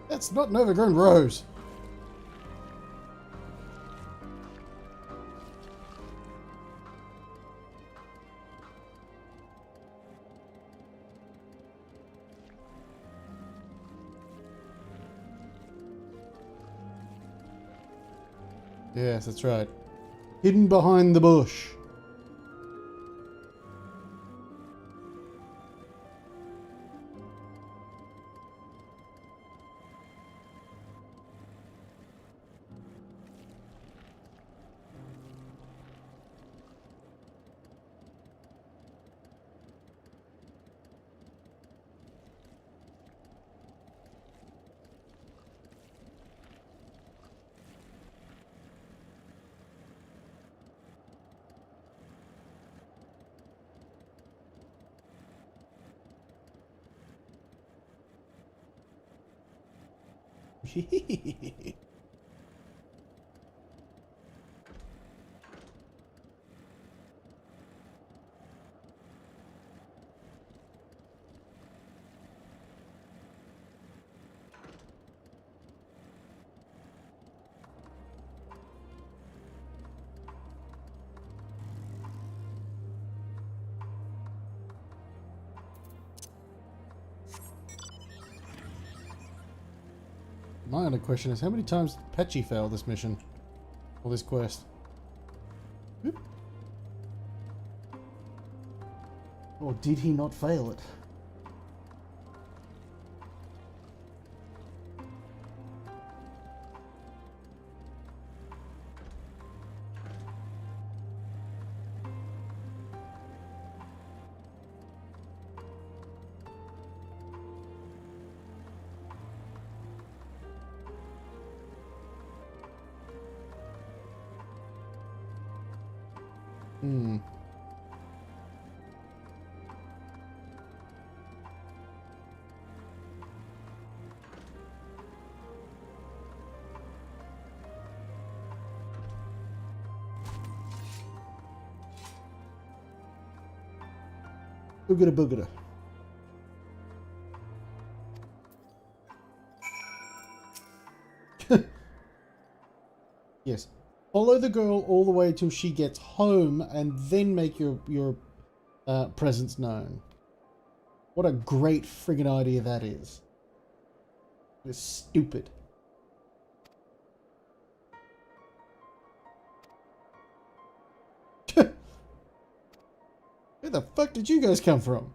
That's not an overgrown rose. Yes, that's right. Hidden behind the bush. My only question is, how many times did Patchy fail this mission? Or this quest? Oop. Or did he not fail it? Boogada boogada. Yes. Follow the girl all the way till she gets home and then make your presence known. What a great friggin' idea that is. It's stupid. Where the fuck did you guys come from?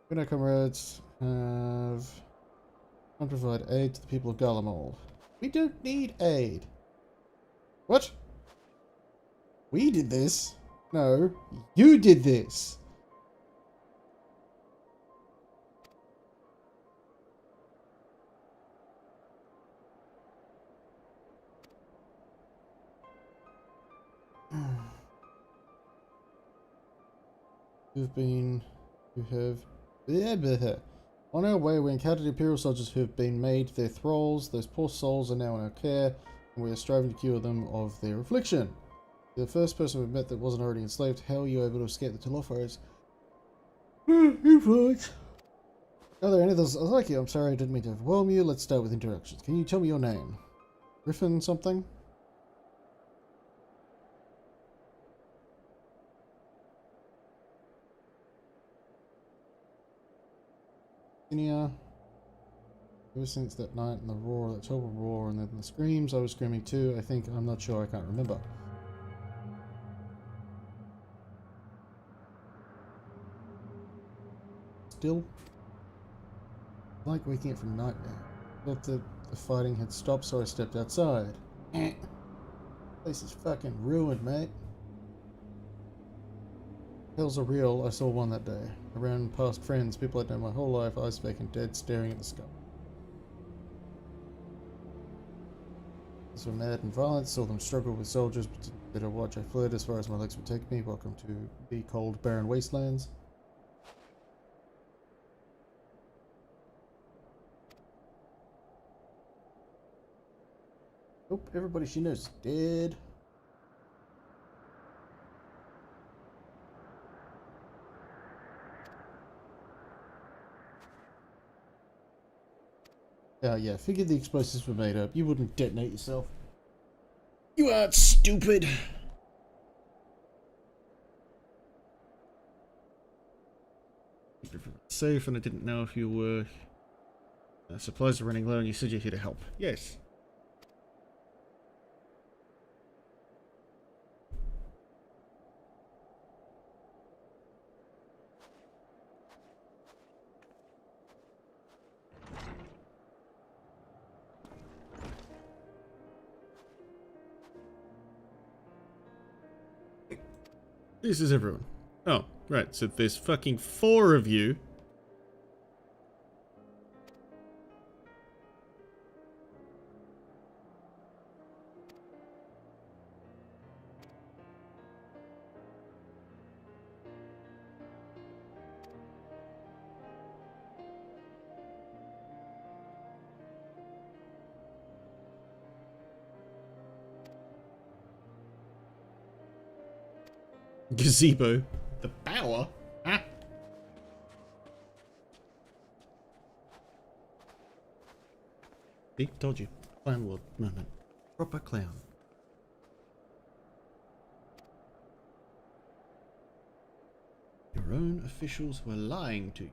Good night, comrades. Have to provide aid to the people of Garlean. We don't need aid. What? We did this? No, you did this. On our way, we encountered Imperial soldiers who have been made their thralls. Those poor souls are now in our care, and we are striving to cure them of their affliction. You're the first person we've met that wasn't already enslaved. How are you able to escape the Telophores? Influence. Are there any others like you? I'm sorry, I didn't mean to overwhelm you. Let's start with introductions. Can you tell me your name? Griffin something? Ever since that night and the roar, that terrible roar, and then the screams, I was screaming too. I'm not sure, I can't remember. Still like waking up from a nightmare. Thought that the fighting had stopped, so I stepped outside. Place is fucking ruined, mate. Hills are real. I saw one that day. Around past friends, people I'd known my whole life, eyes vacant, dead, staring at the sky. These were mad and violent, saw them struggle with soldiers, but didn't better watch. I fled as far as my legs would take me. Welcome to the cold, barren wastelands. Nope, everybody she knows is dead. Yeah, figured the explosives were made up. You wouldn't detonate yourself. You aren't stupid. Safe, and I didn't know if you were... supplies are running low and you said you're here to help. Yes. This is everyone. Oh, right, so there's fucking 4 of you. Gazebo. The bower? Huh? See? Told you. Clown world moment. Proper clown. Your own officials were lying to you.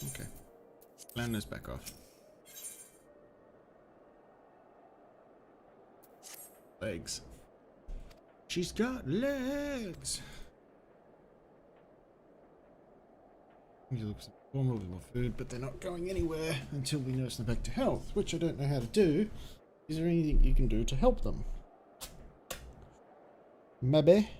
Okay. Land those back off. Legs. She's got legs! You look for more food, but they're not going anywhere until we nurse them back to health, which I don't know how to do. Is there anything you can do to help them? Maybe?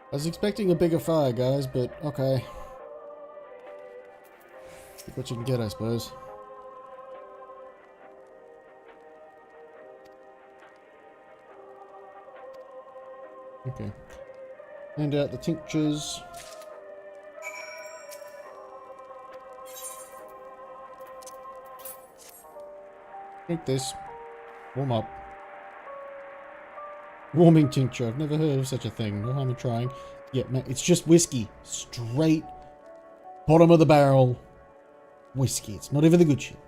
I was expecting a bigger fire, guys, but okay. Take what you can get, I suppose. Okay. Hand out the tinctures. Drink this. Warm up. Warming tincture. I've never heard of such a thing. No harm in trying. Yeah, man, it's just whiskey. Straight bottom of the barrel whiskey. It's not even the good shit.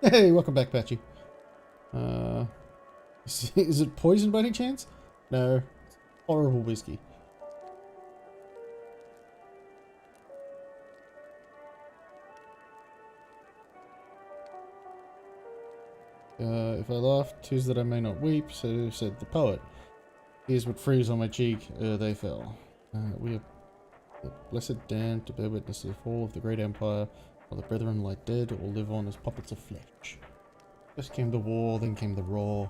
Hey, welcome back, Patchy. Is it poison by any chance? No. It's horrible whiskey. If I laugh, 'tis that I may not weep, so said the poet. Tears would freeze on my cheek, ere they fell. We are the blessed damned to bear witness to the fall of the great empire, while the brethren lie dead or live on as puppets of flesh. First came the war, then came the roar.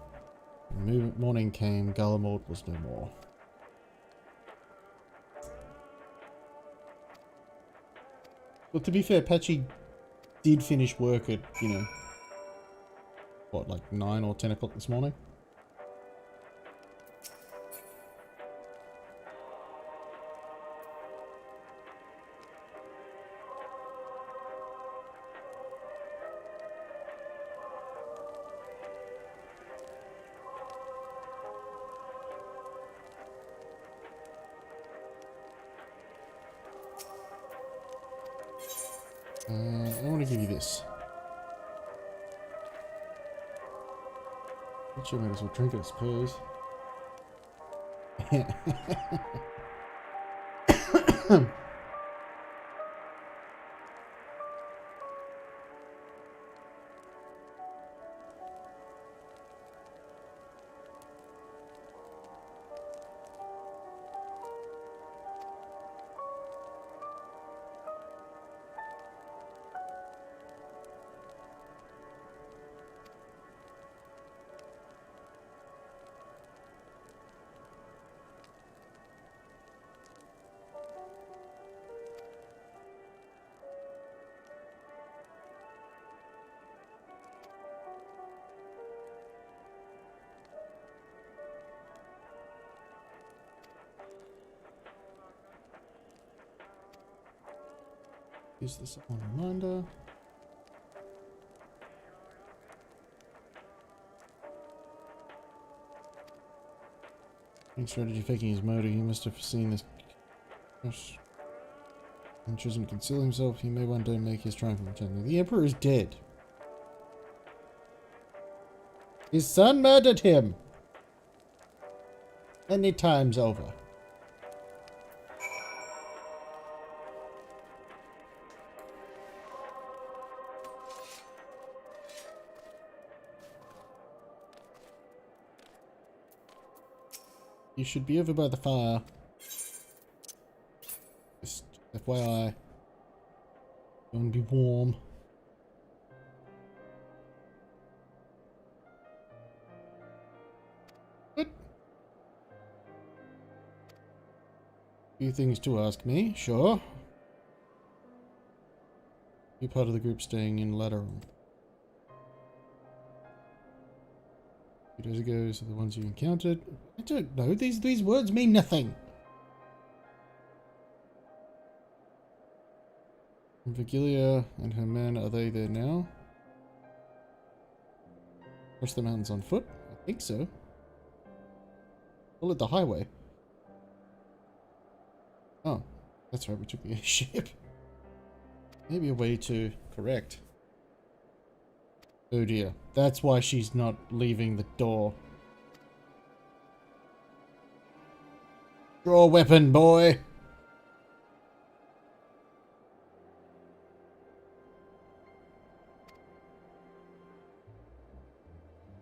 When morning came, Bahamut was no more. Well, to be fair, Patchy did finish work at, you know, what, like 9 or 10 o'clock this morning? me give you this. Which I might as well drink it, I suppose. Use this on reminder. In strategy faking his motor, he must have seen this and chosen to conceal himself. He may one day make his triumphant return. The Emperor is dead. His son murdered him. Many times over. You should be over by the fire. Just FYI. Go and be warm. What? Few things to ask me, sure. You're part of the group staying in Lateral. 2 days ago, so the ones you encountered. I don't know. These words mean nothing. Vigilia and her men, are they there now? Cross the mountains on foot? I think so. Followed the highway. Oh, that's right. We took the airship. Maybe a way to correct. Oh dear. That's why she's not leaving the door. Draw a weapon, boy!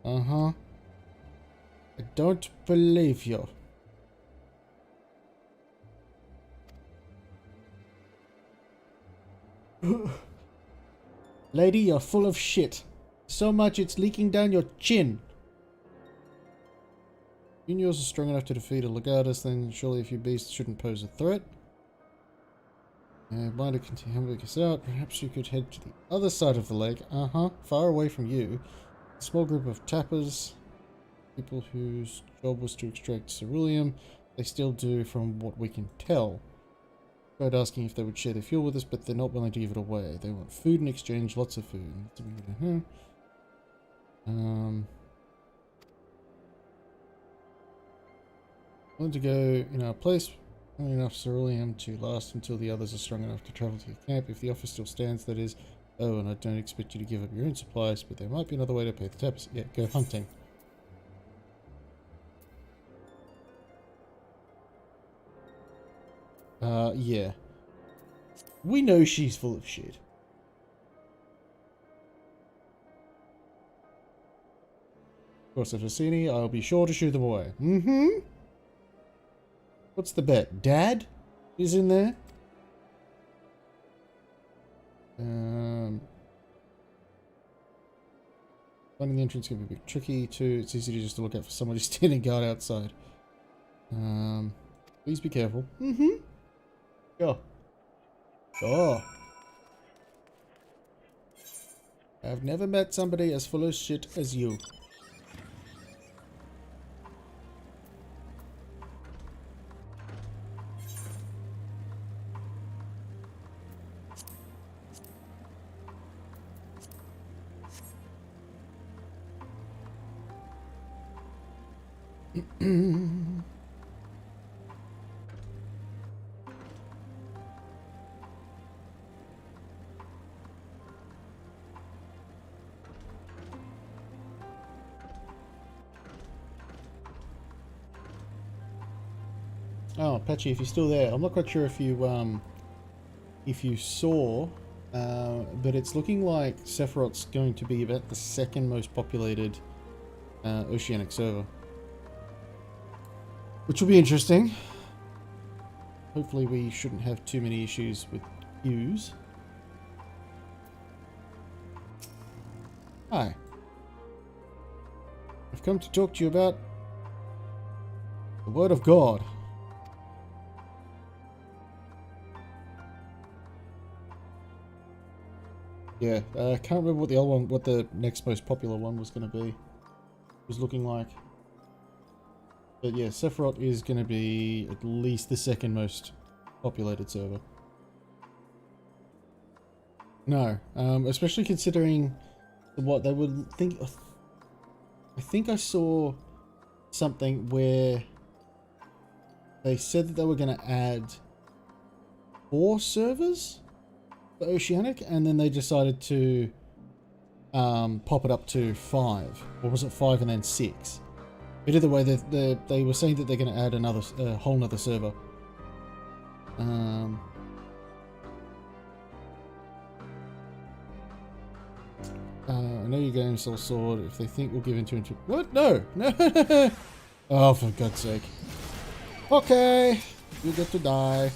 Uh-huh. I don't believe you. Lady, you're full of shit. So much it's leaking down your chin. Juniors are strong enough to defeat a Legatus, then surely a few beasts shouldn't pose a threat. Mind to continue helping us out. Perhaps you could head to the other side of the lake. Uh-huh. Far away from you. A small group of tappers. People whose job was to extract ceruleum. They still do from what we can tell. Tried asking if they would share their fuel with us, but they're not willing to give it away. They want food in exchange, lots of food. Willing to go in our place, only enough ceruleum to last until the others are strong enough to travel to your camp. If the offer still stands, that is. Oh, and I don't expect you to give up your own supplies, but there might be another way to pay the tappers. Yeah, go hunting. Yeah. We know she's full of shit. Of course, if I see any, I'll be sure to shoot them away. Mm-hmm. What's the bet? Dad is in there? Finding the entrance can be a bit tricky too. It's easy to just look out for somebody standing guard outside. Please be careful. Mm-hmm. Sure. Sure. I've never met somebody as full of shit as you. Oh, Patchy, if you're still there, I'm not quite sure if you saw, but it's looking like Sephiroth's going to be about the second most populated oceanic server, which will be interesting. Hopefully we shouldn't have too many issues with queues. Hi. I've come to talk to you about the Word of God. Yeah, I can't remember what the other one, what the next most popular one was going to be. Was looking like. But yeah, Sephiroth is going to be at least the second most populated server. No, especially considering what they would think. I think I saw something where they said that they were going to add 4 servers for Oceanic, and then they decided to pop it up to 5, or was it 5 and then 6? But either way, they were saying that they're going to add another whole nother server. I know your game Soul Sword. If they think we'll give into what? No, no. Oh, for God's sake. Okay, you get to die.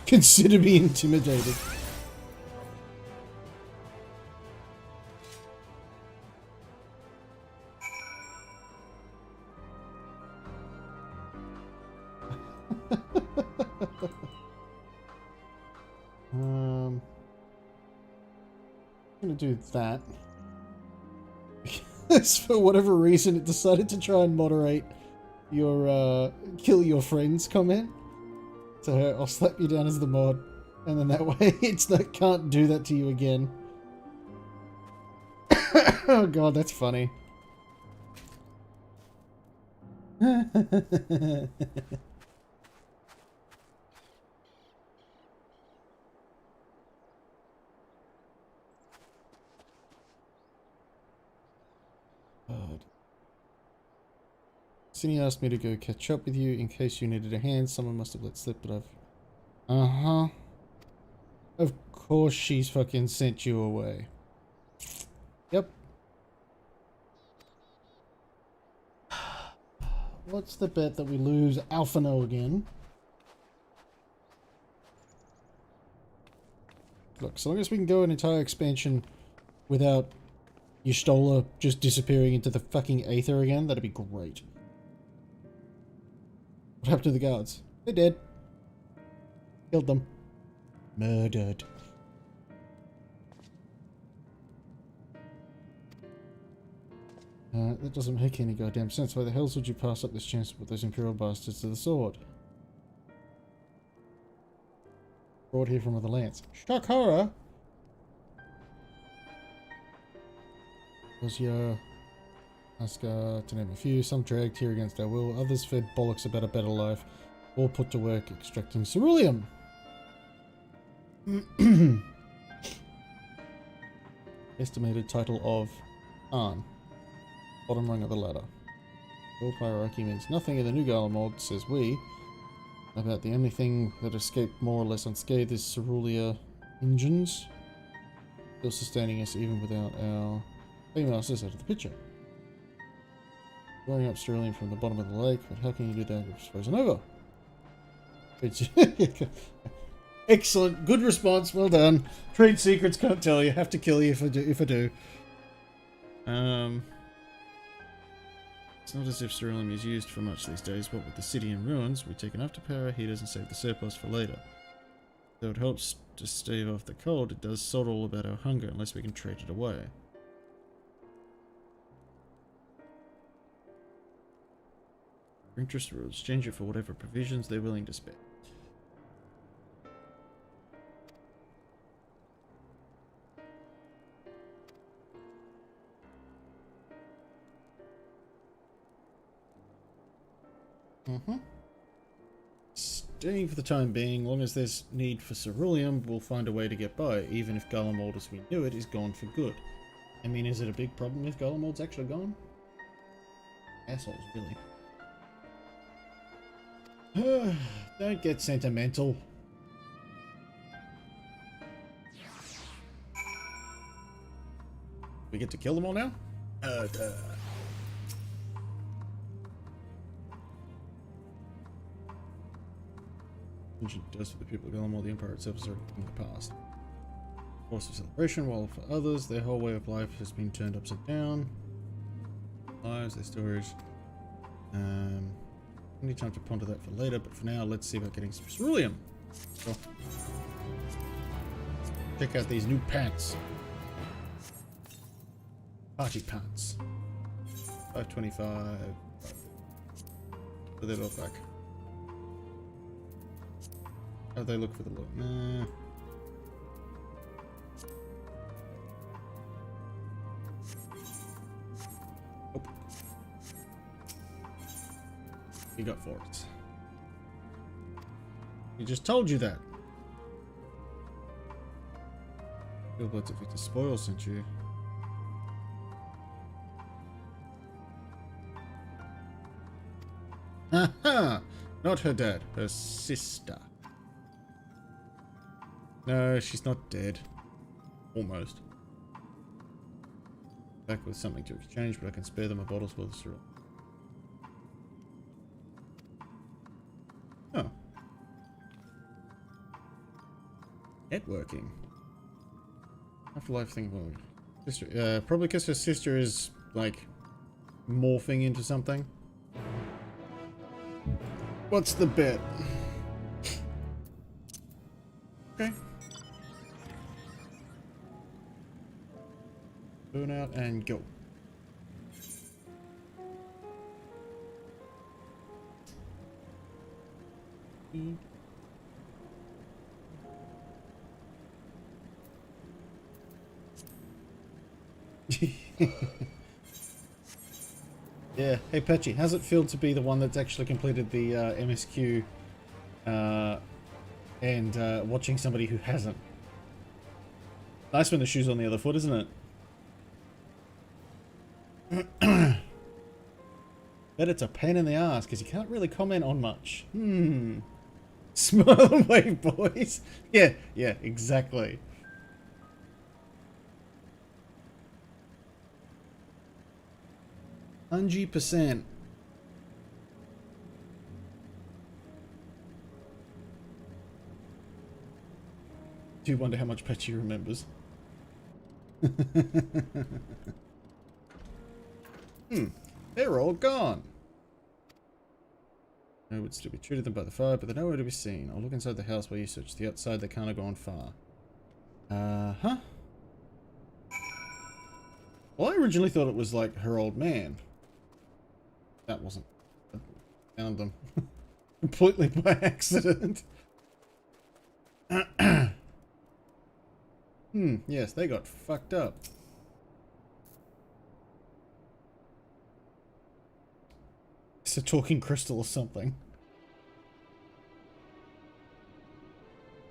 Consider me intimidated. I'm gonna do that. Because for whatever reason it decided to try and moderate your kill your friends comment. So I'll slap you down as the mod, and then that way can't do that to you again. Oh god, that's funny. God. Cindy asked me to go catch up with you in case you needed a hand. Someone must have let slip, but I've... Uh-huh. Of course she's fucking sent you away. Yep. What's the bet that we lose Alphino again? Look, so long as we can go an entire expansion without Y'shtola just disappearing into the fucking aether again, that'd be great. What happened to the guards? They're dead. Killed them. Murdered. That doesn't make any goddamn sense. Why the hell would you pass up this chance to put those Imperial bastards to the sword? Brought here from other lands. Shock horror! Eorzea, Asgard, to name a few. Some dragged here against our will. Others fed bollocks about a better life. All put to work extracting ceruleum. Estimated title of Khan. Bottom rung of the ladder. World hierarchy means nothing in the New Gala mod, says we. About the only thing that escaped more or less unscathed is ceruleum engines. Still sustaining us even without our Paymasters out of the picture. Blowing up ceruleum from the bottom of the lake, but how can you do that if it's frozen over? Excellent, good response, well done. Trade secrets, can't tell you, have to kill you if I do. It's not as if ceruleum is used for much these days. What with the city in ruins, we take enough to power our heaters and save the surplus for later. Though it helps to stave off the cold, it does sod all about our hunger unless we can trade it away. Interest will exchange it for whatever provisions they're willing to spend. Staying for the time being, long as there's need for ceruleum, we'll find a way to get by, even if Garlemald as we knew it is gone for good. I mean, is it a big problem if Garlemald's actually gone? Assholes, really. Don't get sentimental. We get to kill them all now? It does for the people of Garlemald, the Empire itself is already in the past. Course of celebration, while for others, their whole way of life has been turned upside down. Lives, their stories. Need time to ponder that for later, but for now, let's see about getting some ceruleum. So, check out these new pants. Party pants. 525. What do they look like? How do they look for the look? Nah. Oh. You got forks. He just told you that. Gilbert's if it's spoil sent you. Haha! Not her dad, her sister. No, she's not dead. Almost. Back with something to exchange, but I can spare them a bottle's worth of syrup. Oh. Networking. Afterlife thing. Well, sister. Probably because her sister is like morphing into something. What's the bet? Okay. Burn out and go. Yeah. Hey Patchy, how's it feel to be the one that's actually completed the MSQ and watching somebody who hasn't? Nice when the shoe's on the other foot, isn't it? But it's a pain in the ass because you can't really comment on much. Smile and wave, boys. Yeah, exactly. %. Do you wonder how much Patchy remembers? They're all gone. I would still be treated them by the fire, but they're nowhere to be seen. I'll look inside the house while you search the outside. They can't have gone far. Huh? Well, I originally thought it was like her old man. That wasn't. I found them completely by accident. Yes, they got fucked up. It's a talking crystal or something.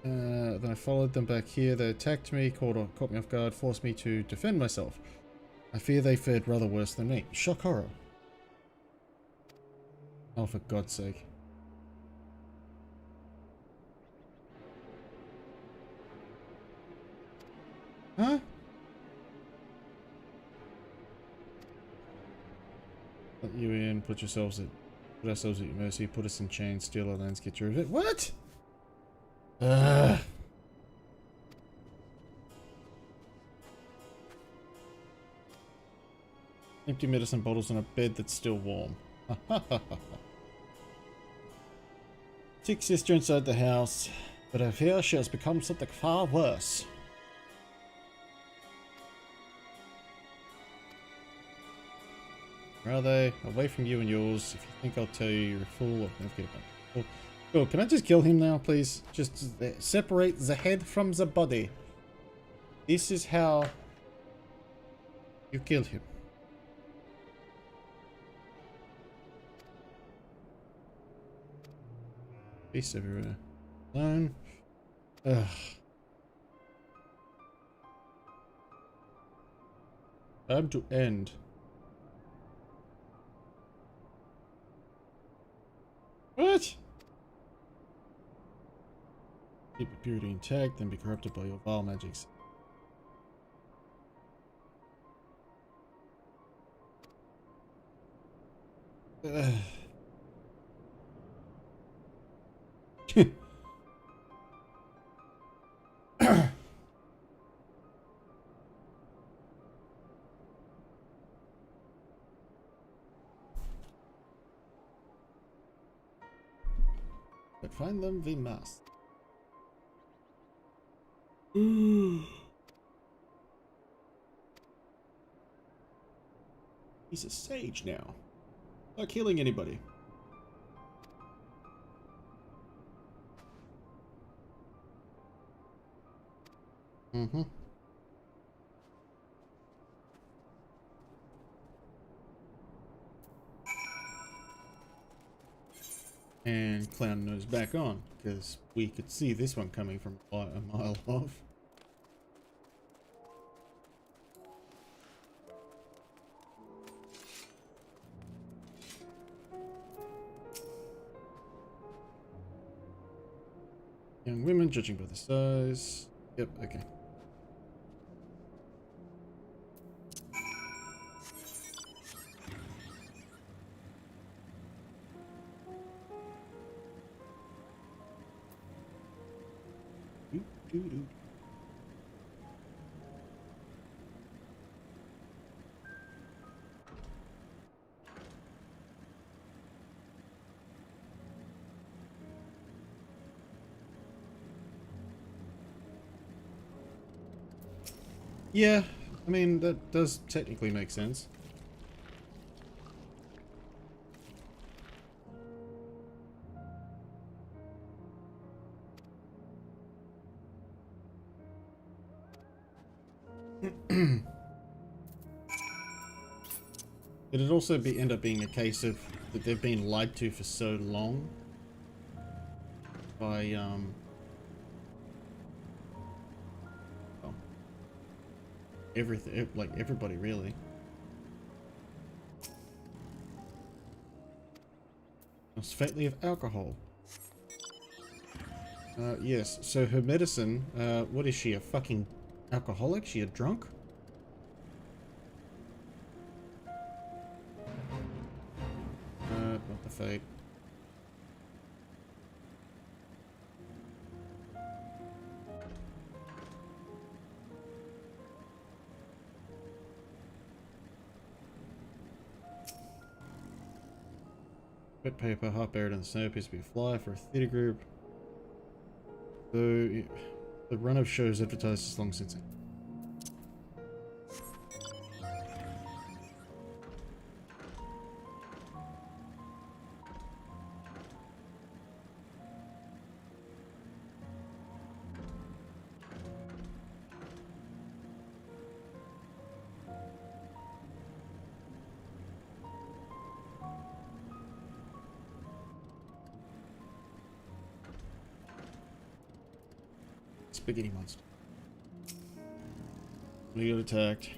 Then I followed them back here. They attacked me, caught me off guard, forced me to defend myself. I fear they fared rather worse than me. Shock horror. Oh, for God's sake. Huh? Let you in, put ourselves at your mercy, put us in chains, steal our lands, get rid of it. What? Empty medicine bottles on a bed that's still warm. Sick sister inside the house, but I fear she has become something far worse. Where are they? Away from you and yours. If you think I'll tell you, you're a fool. I'll never get back. Oh, can I just kill him now, please? Just separate the head from the body. This is how you kill him. Peace everywhere. Alone. Ugh. Time to end. What? Keep your purity intact, then be corrupted by your vile magics. But find them we must. He's a sage now. Not killing anybody. Mm-hmm. And Clown Nose back on, because we could see this one coming from a mile off. Young women, judging by the size. Yep, okay. Yeah, I mean, that does technically make sense. It'd also end up being a case of that they've been lied to for so long by everything, like everybody really. It's fatally of alcohol. Yes, so her medicine, what is she, a fucking alcoholic? She a drunk? Not the fate. Wet paper, half buried in the snow, appears to be a fly for a theatre group. So, the run of shows advertised is long since. Spaghetti monster. We got attacked.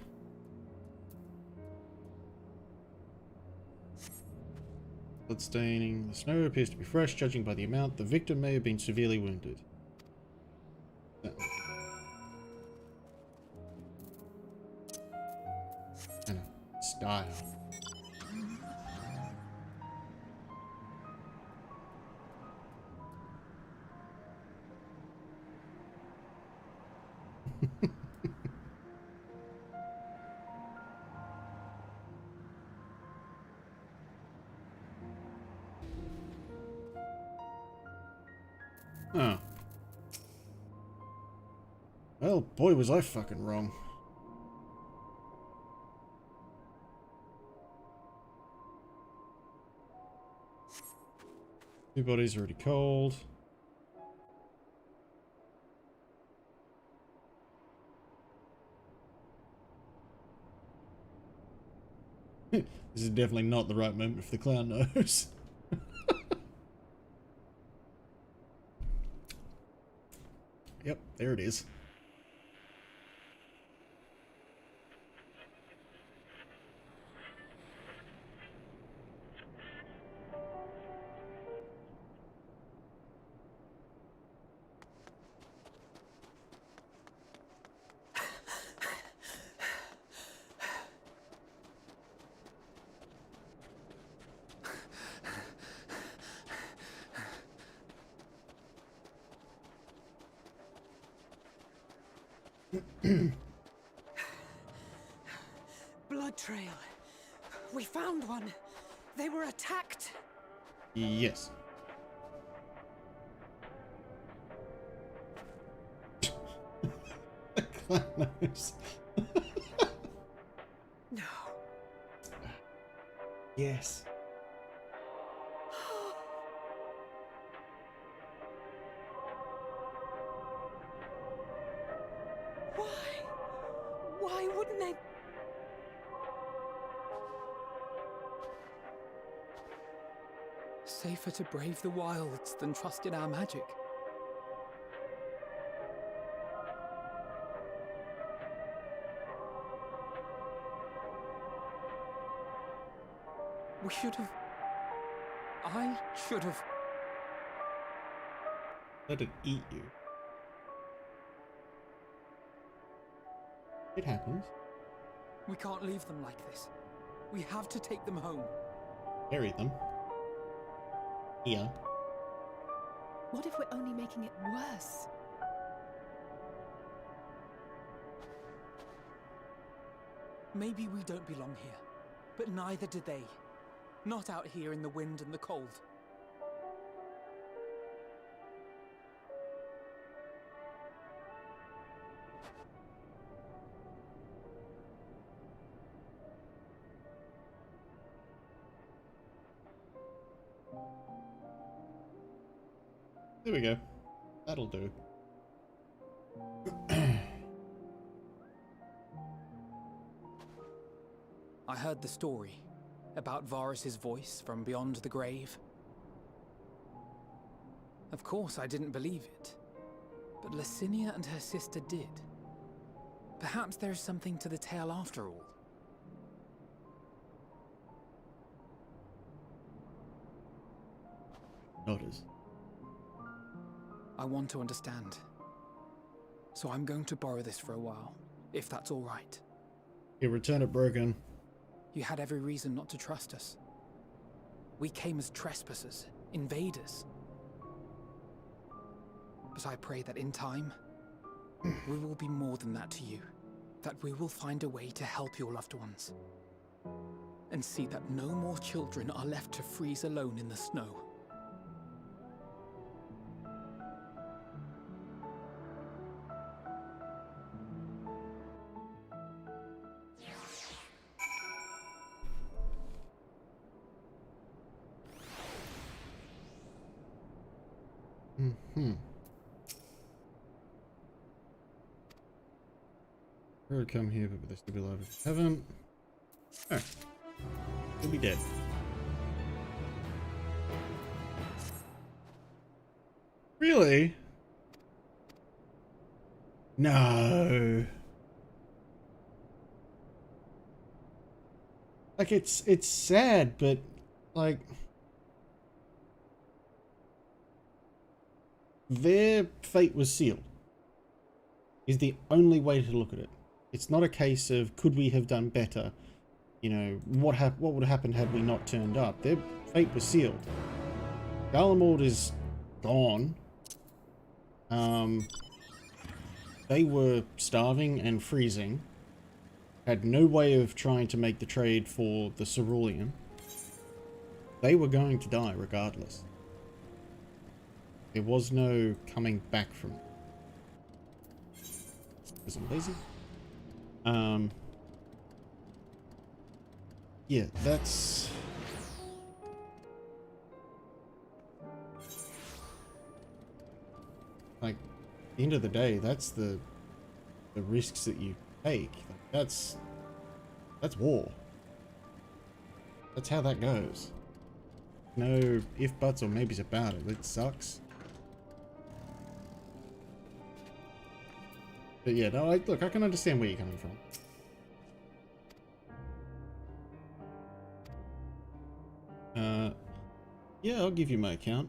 Bloodstaining. The snow appears to be fresh, judging by the amount. The victim may have been severely wounded. And a style. Huh. Well, boy, was I fucking wrong. Two bodies already cold. This is definitely not the right moment for the clown nose. Yep, there it is. Blood trail. We found one. They were attacked. Yes. Clownos. No. Yes. Why wouldn't they? Safer to brave the wilds than trust in our magic. We should have... I should have... Let it eat you. It happens. We can't leave them like this. We have to take them home. Bury them. Here. What if we're only making it worse? Maybe we don't belong here, but neither do they. Not out here in the wind and the cold. There we go. That'll do. I heard the story about Varus's voice from beyond the grave. Of course I didn't believe it, but Licinia and her sister did. Perhaps there is something to the tale after all. Notice. I want to understand. So I'm going to borrow this for a while, if that's all right. You return it broken. You had every reason not to trust us. We came as trespassers, invaders. But I pray that in time, we will be more than that to you. That we will find a way to help your loved ones. And see that no more children are left to freeze alone in the snow. I would come here, but they still be alive if I haven't. Oh. He'll be dead. Really? No. Like, it's sad, but, like... their fate was sealed. Is the only way to look at it. It's not a case of could we have done better. You know, what would have happened had we not turned up. Their fate was sealed. Bahamut is gone. They were starving and freezing. Had no way of trying to make the trade for the cerulean. They were going to die regardless. There was no coming back from it. Because I'm lazy. Yeah, that's... like, at the end of the day, that's the risks that you take. Like, that's war. That's how that goes. No if, buts, or maybes about it. It sucks. But yeah, no, look, I can understand where you're coming from. Yeah, I'll give you my account.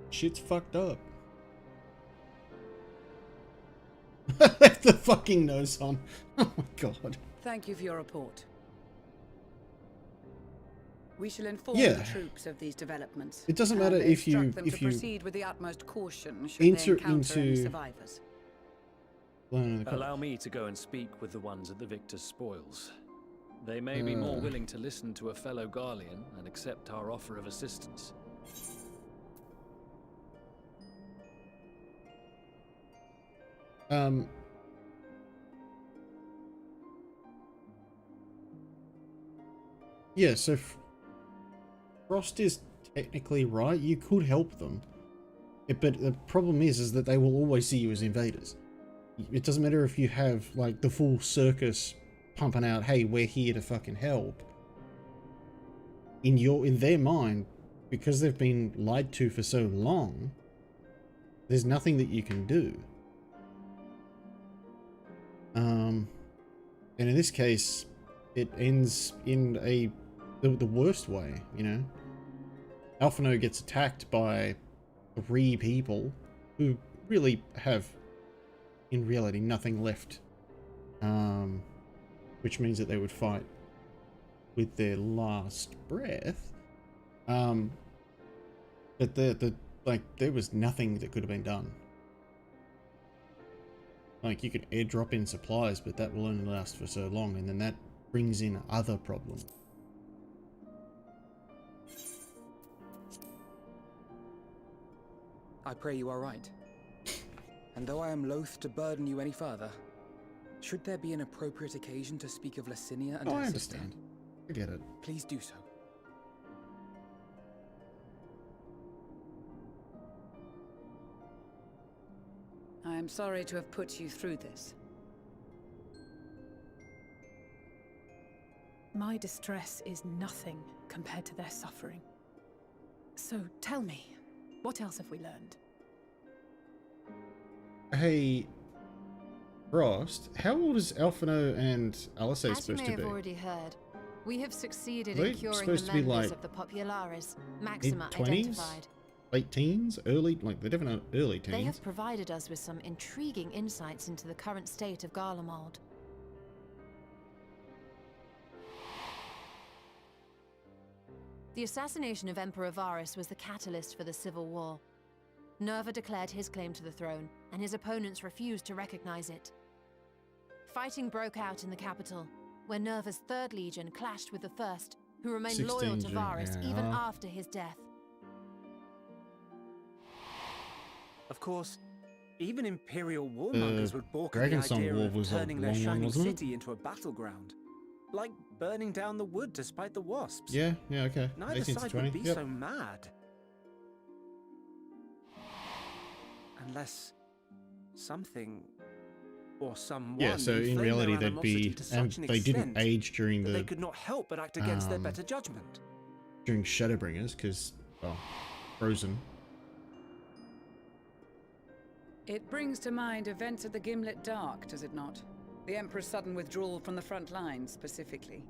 Shit's fucked up. Left the fucking nose on. Oh my god. Thank you for your report. We shall inform the troops of these developments. It doesn't matter if you proceed with the utmost caution should they encounter any survivors. Allow me to go and speak with the ones at the victor's spoils. They may be more willing to listen to a fellow Garlean and accept our offer of assistance. Yeah, so Frost is technically right. You could help them. But the problem is that they will always see you as invaders. It doesn't matter if you have, like, the full circus pumping out, hey, we're here to fucking help. In their mind, because they've been lied to for so long, there's nothing that you can do. And in this case, it ends in the worst way, you know? Alphino gets attacked by 3 people who really have, in reality, nothing left. Which means that they would fight with their last breath. But there was nothing that could have been done. Like, you could airdrop in supplies, but that will only last for so long, and then that brings in other problems. I pray you are right. And though I am loath to burden you any further, should there be an appropriate occasion to speak of Licinia and her I sister, understand. I get it. please do so. I am sorry to have put you through this. My distress is nothing compared to their suffering. So tell me, what else have we learned? Hey, Frost, how old is Alphino and Alice supposed to be? As you may have already heard, we have succeeded Are in they curing supposed the to be, members like, of the Popularis, Maxima mid-20s? identified. Late teens? Early? Like, they're definitely early teens. They have provided us with some intriguing insights into the current state of Garlemald. The assassination of Emperor Varus was the catalyst for the civil war. Nerva declared his claim to the throne, and his opponents refused to recognize it. Fighting broke out in the capital, where Nerva's 3rd Legion clashed with the 1st, who remained loyal to Varus even after his death. Of course, even Imperial warmongers would balk at the Dragon Song idea War of was a turning their long one, shining wasn't it? city into a battleground. Like burning down the wood to spite the wasps. Yeah, okay. Neither 18 to side 20. would be so mad. Unless something or someone. Yeah, so in reality they'd be, and they didn't age during they could not help but act against their better judgment. During Shadowbringers, because, well, frozen. It brings to mind events at the Gimlet Dark, does it not? The Emperor's sudden withdrawal from the front lines, specifically.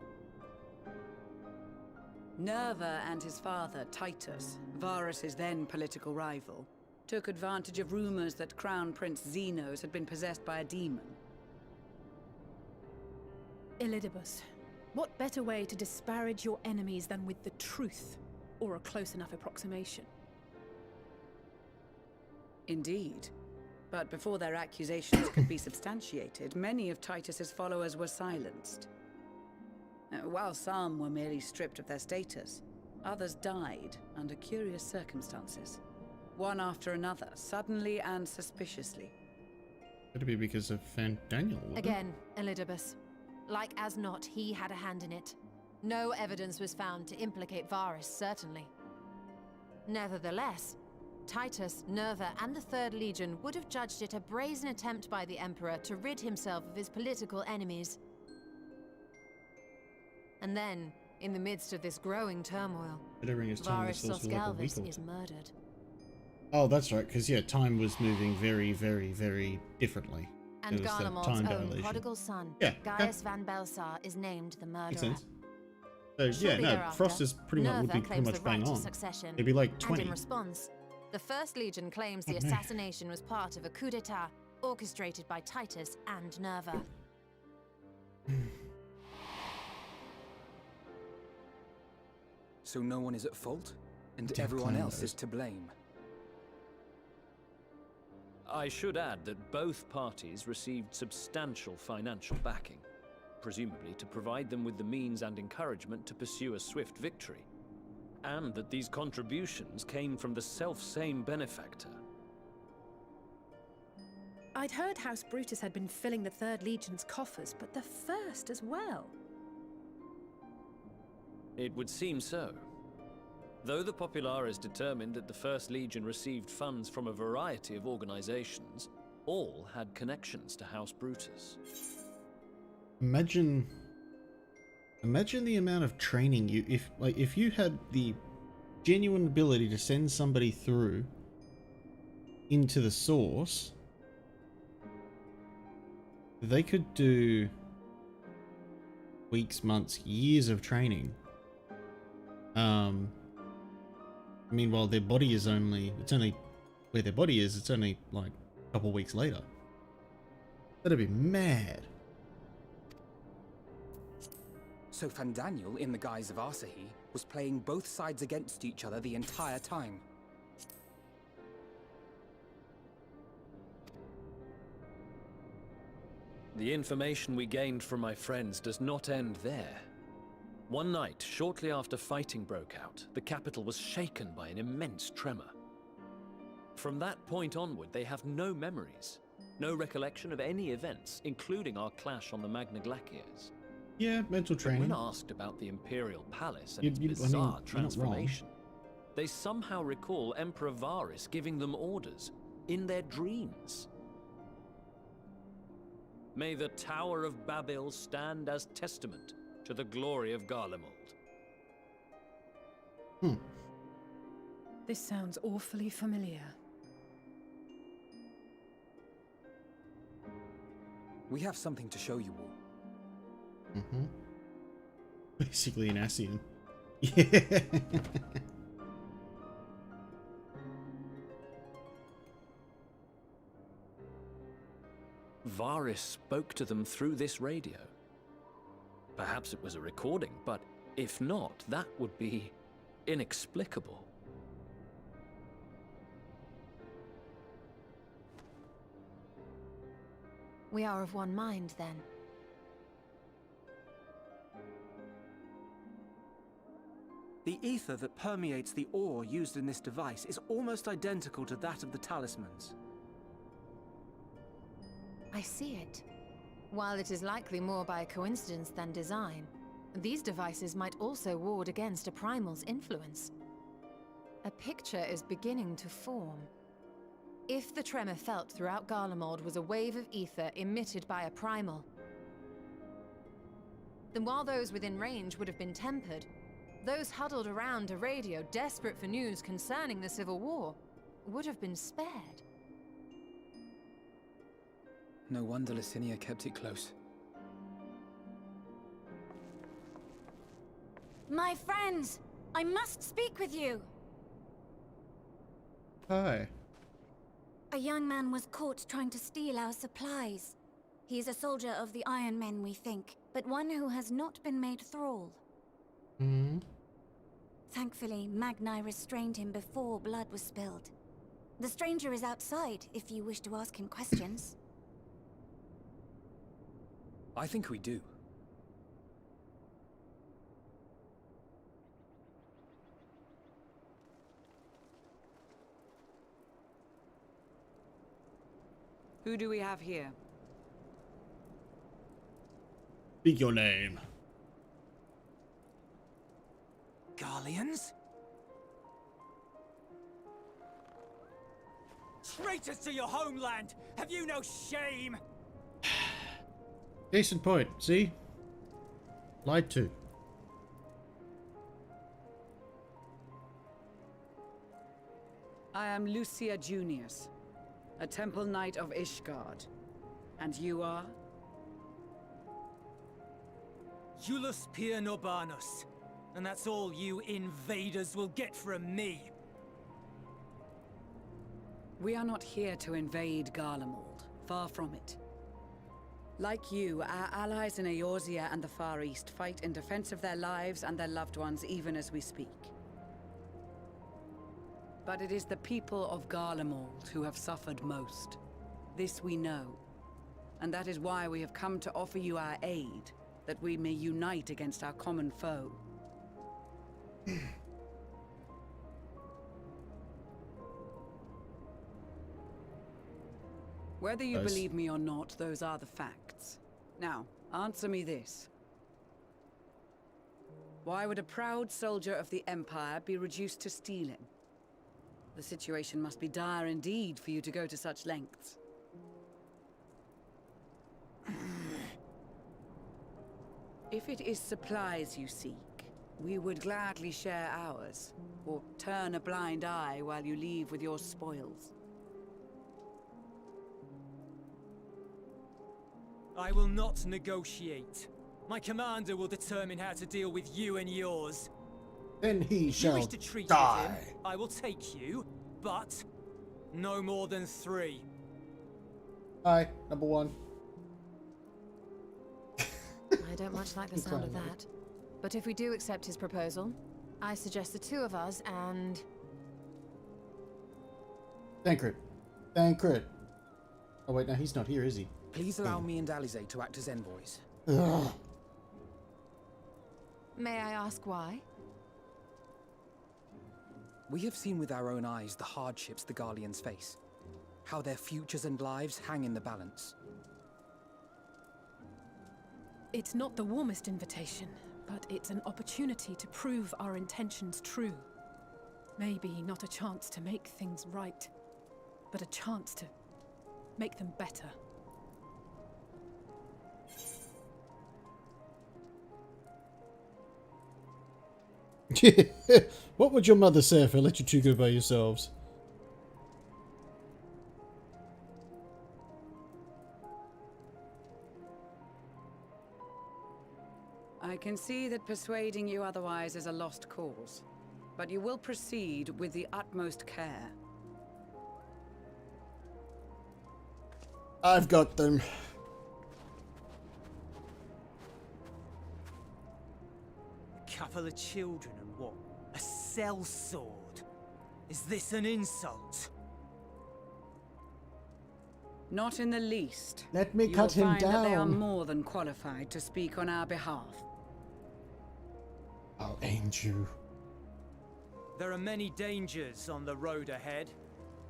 Nerva and his father, Titus, Varus's then political rival, took advantage of rumors that Crown Prince Xenos had been possessed by a demon. Elidibus, what better way to disparage your enemies than with the truth, or a close enough approximation? Indeed. But before their accusations could be substantiated, many of Titus's followers were silenced. While some were merely stripped of their status, others died under curious circumstances. One after another, suddenly and suspiciously. Could it be because of Daniel? Again, Elidibus. Like as not, he had a hand in it. No evidence was found to implicate Varus, certainly. Nevertheless, Titus, Nerva, and the 3rd Legion would have judged it a brazen attempt by the Emperor to rid himself of his political enemies. And then, in the midst of this growing turmoil, Varus Sosgalvis is murdered. Oh, that's right, because, yeah, time was moving very, very, very differently. And It was the Garlemald's time own dilation. prodigal son, Yeah, Gaius van Belsar, is named the murderer. Makes sense. So yeah, Shortly no, thereafter, Frost is pretty much would Nerva be pretty claims much the bang right to on. succession, It'd be like and 20. in response, the First Legion claims the Oh, no. assassination was part of a coup d'état orchestrated by Titus and Nerva. So no one is at fault, and Damn everyone else clowns. is to blame. I should add that both parties received substantial financial backing, presumably to provide them with the means and encouragement to pursue a swift victory, and that these contributions came from the self-same benefactor. I'd heard House Brutus had been filling the Third Legion's coffers, but the First as well. It would seem so. Though the Populares determined that the First Legion received funds from a variety of organizations, all had connections to House Brutus. Imagine the amount of training if you had the genuine ability to send somebody through into the source, they could do weeks, months, years of training. Meanwhile, their body is it's only where their body is, it's only like a couple weeks later. That'd be mad. So Fandaniel, in the guise of Asahi, was playing both sides against each other the entire time. The information we gained from my friends does not end there. One night, shortly after fighting broke out, the capital was shaken by an immense tremor. From that point onward, they have no memories, no recollection of any events, including our clash on the Magna Glaciers. Yeah, mental But training. when asked about the Imperial Palace and its I mean, bizarre you're not wrong. transformation, they somehow recall Emperor Varus giving them orders in their dreams. May the Tower of Babel stand as testament to the glory of Garlemald. This sounds awfully familiar. We have something to show you all. Basically an Ascian. Yeah. Varus spoke to them through this radio. Perhaps it was a recording, but if not, that would be inexplicable. We are of one mind, then. The ether that permeates the ore used in this device is almost identical to that of the talismans. I see it. While it is likely more by coincidence than design, these devices might also ward against a primal's influence. A picture is beginning to form. If the tremor felt throughout Garlemald was a wave of ether emitted by a primal, then while those within range would have been tempered, those huddled around a radio desperate for news concerning the Civil War would have been spared. No wonder Licinia kept it close. My friends, I must speak with you. Hi. A young man was caught trying to steal our supplies. He is a soldier of the Iron Men, we think, but one who has not been made thrall. Thankfully, Magni restrained him before blood was spilled. The stranger is outside, if you wish to ask him questions. I think we do. Who do we have here? Speak your name. Garleans? Traitors to your homeland! Have you no shame? Decent point. See? Lied to. I am Lucia Junius, a temple knight of Ishgard, And you are? Julius Pier Norbanus. And that's all you invaders will get from me. We are not here to invade Garlemald. Far from it. Like you, our allies in Eorzea and the Far East fight in defense of their lives and their loved ones even as we speak. But it is the people of Garlemald who have suffered most. This we know. And that is why we have come to offer you our aid, that we may unite against our common foe. Whether you believe me or not, those are the facts. Now, answer me this. Why would a proud soldier of the Empire be reduced to stealing? The situation must be dire indeed for you to go to such lengths. If it is supplies you seek, we would gladly share ours, or turn a blind eye while you leave with your spoils. I will not negotiate. My commander will determine how to deal with you and yours. Then he if shall you wish to treat die. With him, I will take you, but no more than 3. Hi, number 1. I don't much like the sound of that. But if we do accept his proposal, I suggest the 2 of us and... Tancred. Tancred. Oh wait, no, he's not here, is he? Please allow me and Alize to act as envoys. Ugh. May I ask why? We have seen with our own eyes the hardships the Garleans face. How their futures and lives hang in the balance. It's not the warmest invitation, but it's an opportunity to prove our intentions true. Maybe not a chance to make things right, but a chance to make them better. What would your mother say if I let you 2 go by yourselves? I can see that persuading you otherwise is a lost cause, but you will proceed with the utmost care. I've got them. A couple of children and what? A sellsword? Is this an insult? Not in the least. Let me You cut will him find that they are down. more than qualified to speak on our behalf. I'll end you. There are many dangers on the road ahead.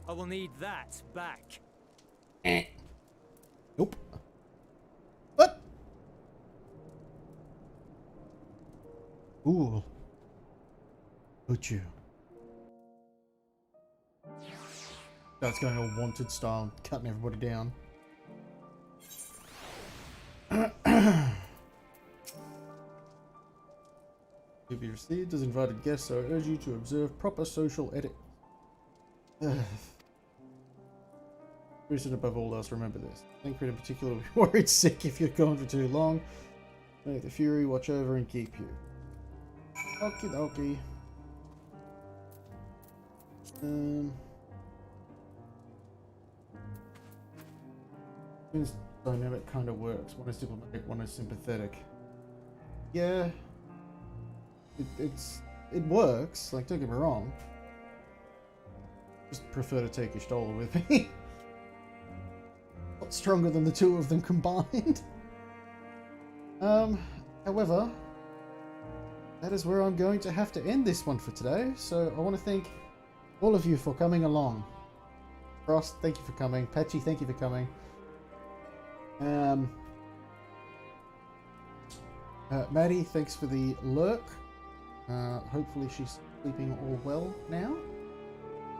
I will need that back. Nope. What? Ooh. Would you? That's going all wanted style, cutting everybody down. To be received as invited guests, so I urge you to observe proper social etiquette. Reason above all else, remember this. Tancred in particular will be worried sick if you're gone for too long. May the Fury watch over and keep you. Okie dokie. This dynamic kind of works. One is diplomatic, one is sympathetic. Yeah. It works, like, don't get me wrong. Just prefer to take Ishtola with me. A lot stronger than the 2 of them combined. However, that is where I'm going to have to end this one for today. So I want to thank all of you for coming along. Frost, thank you for coming. Patchy, thank you for coming. Maddie, thanks for the lurk. Hopefully she's sleeping all well now.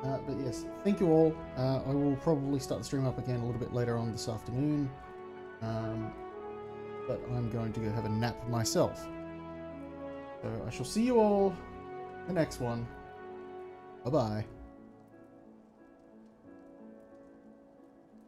But yes, thank you all. I will probably start the stream up again a little bit later on this afternoon. But I'm going to go have a nap myself. So I shall see you all in the next one. Bye-bye.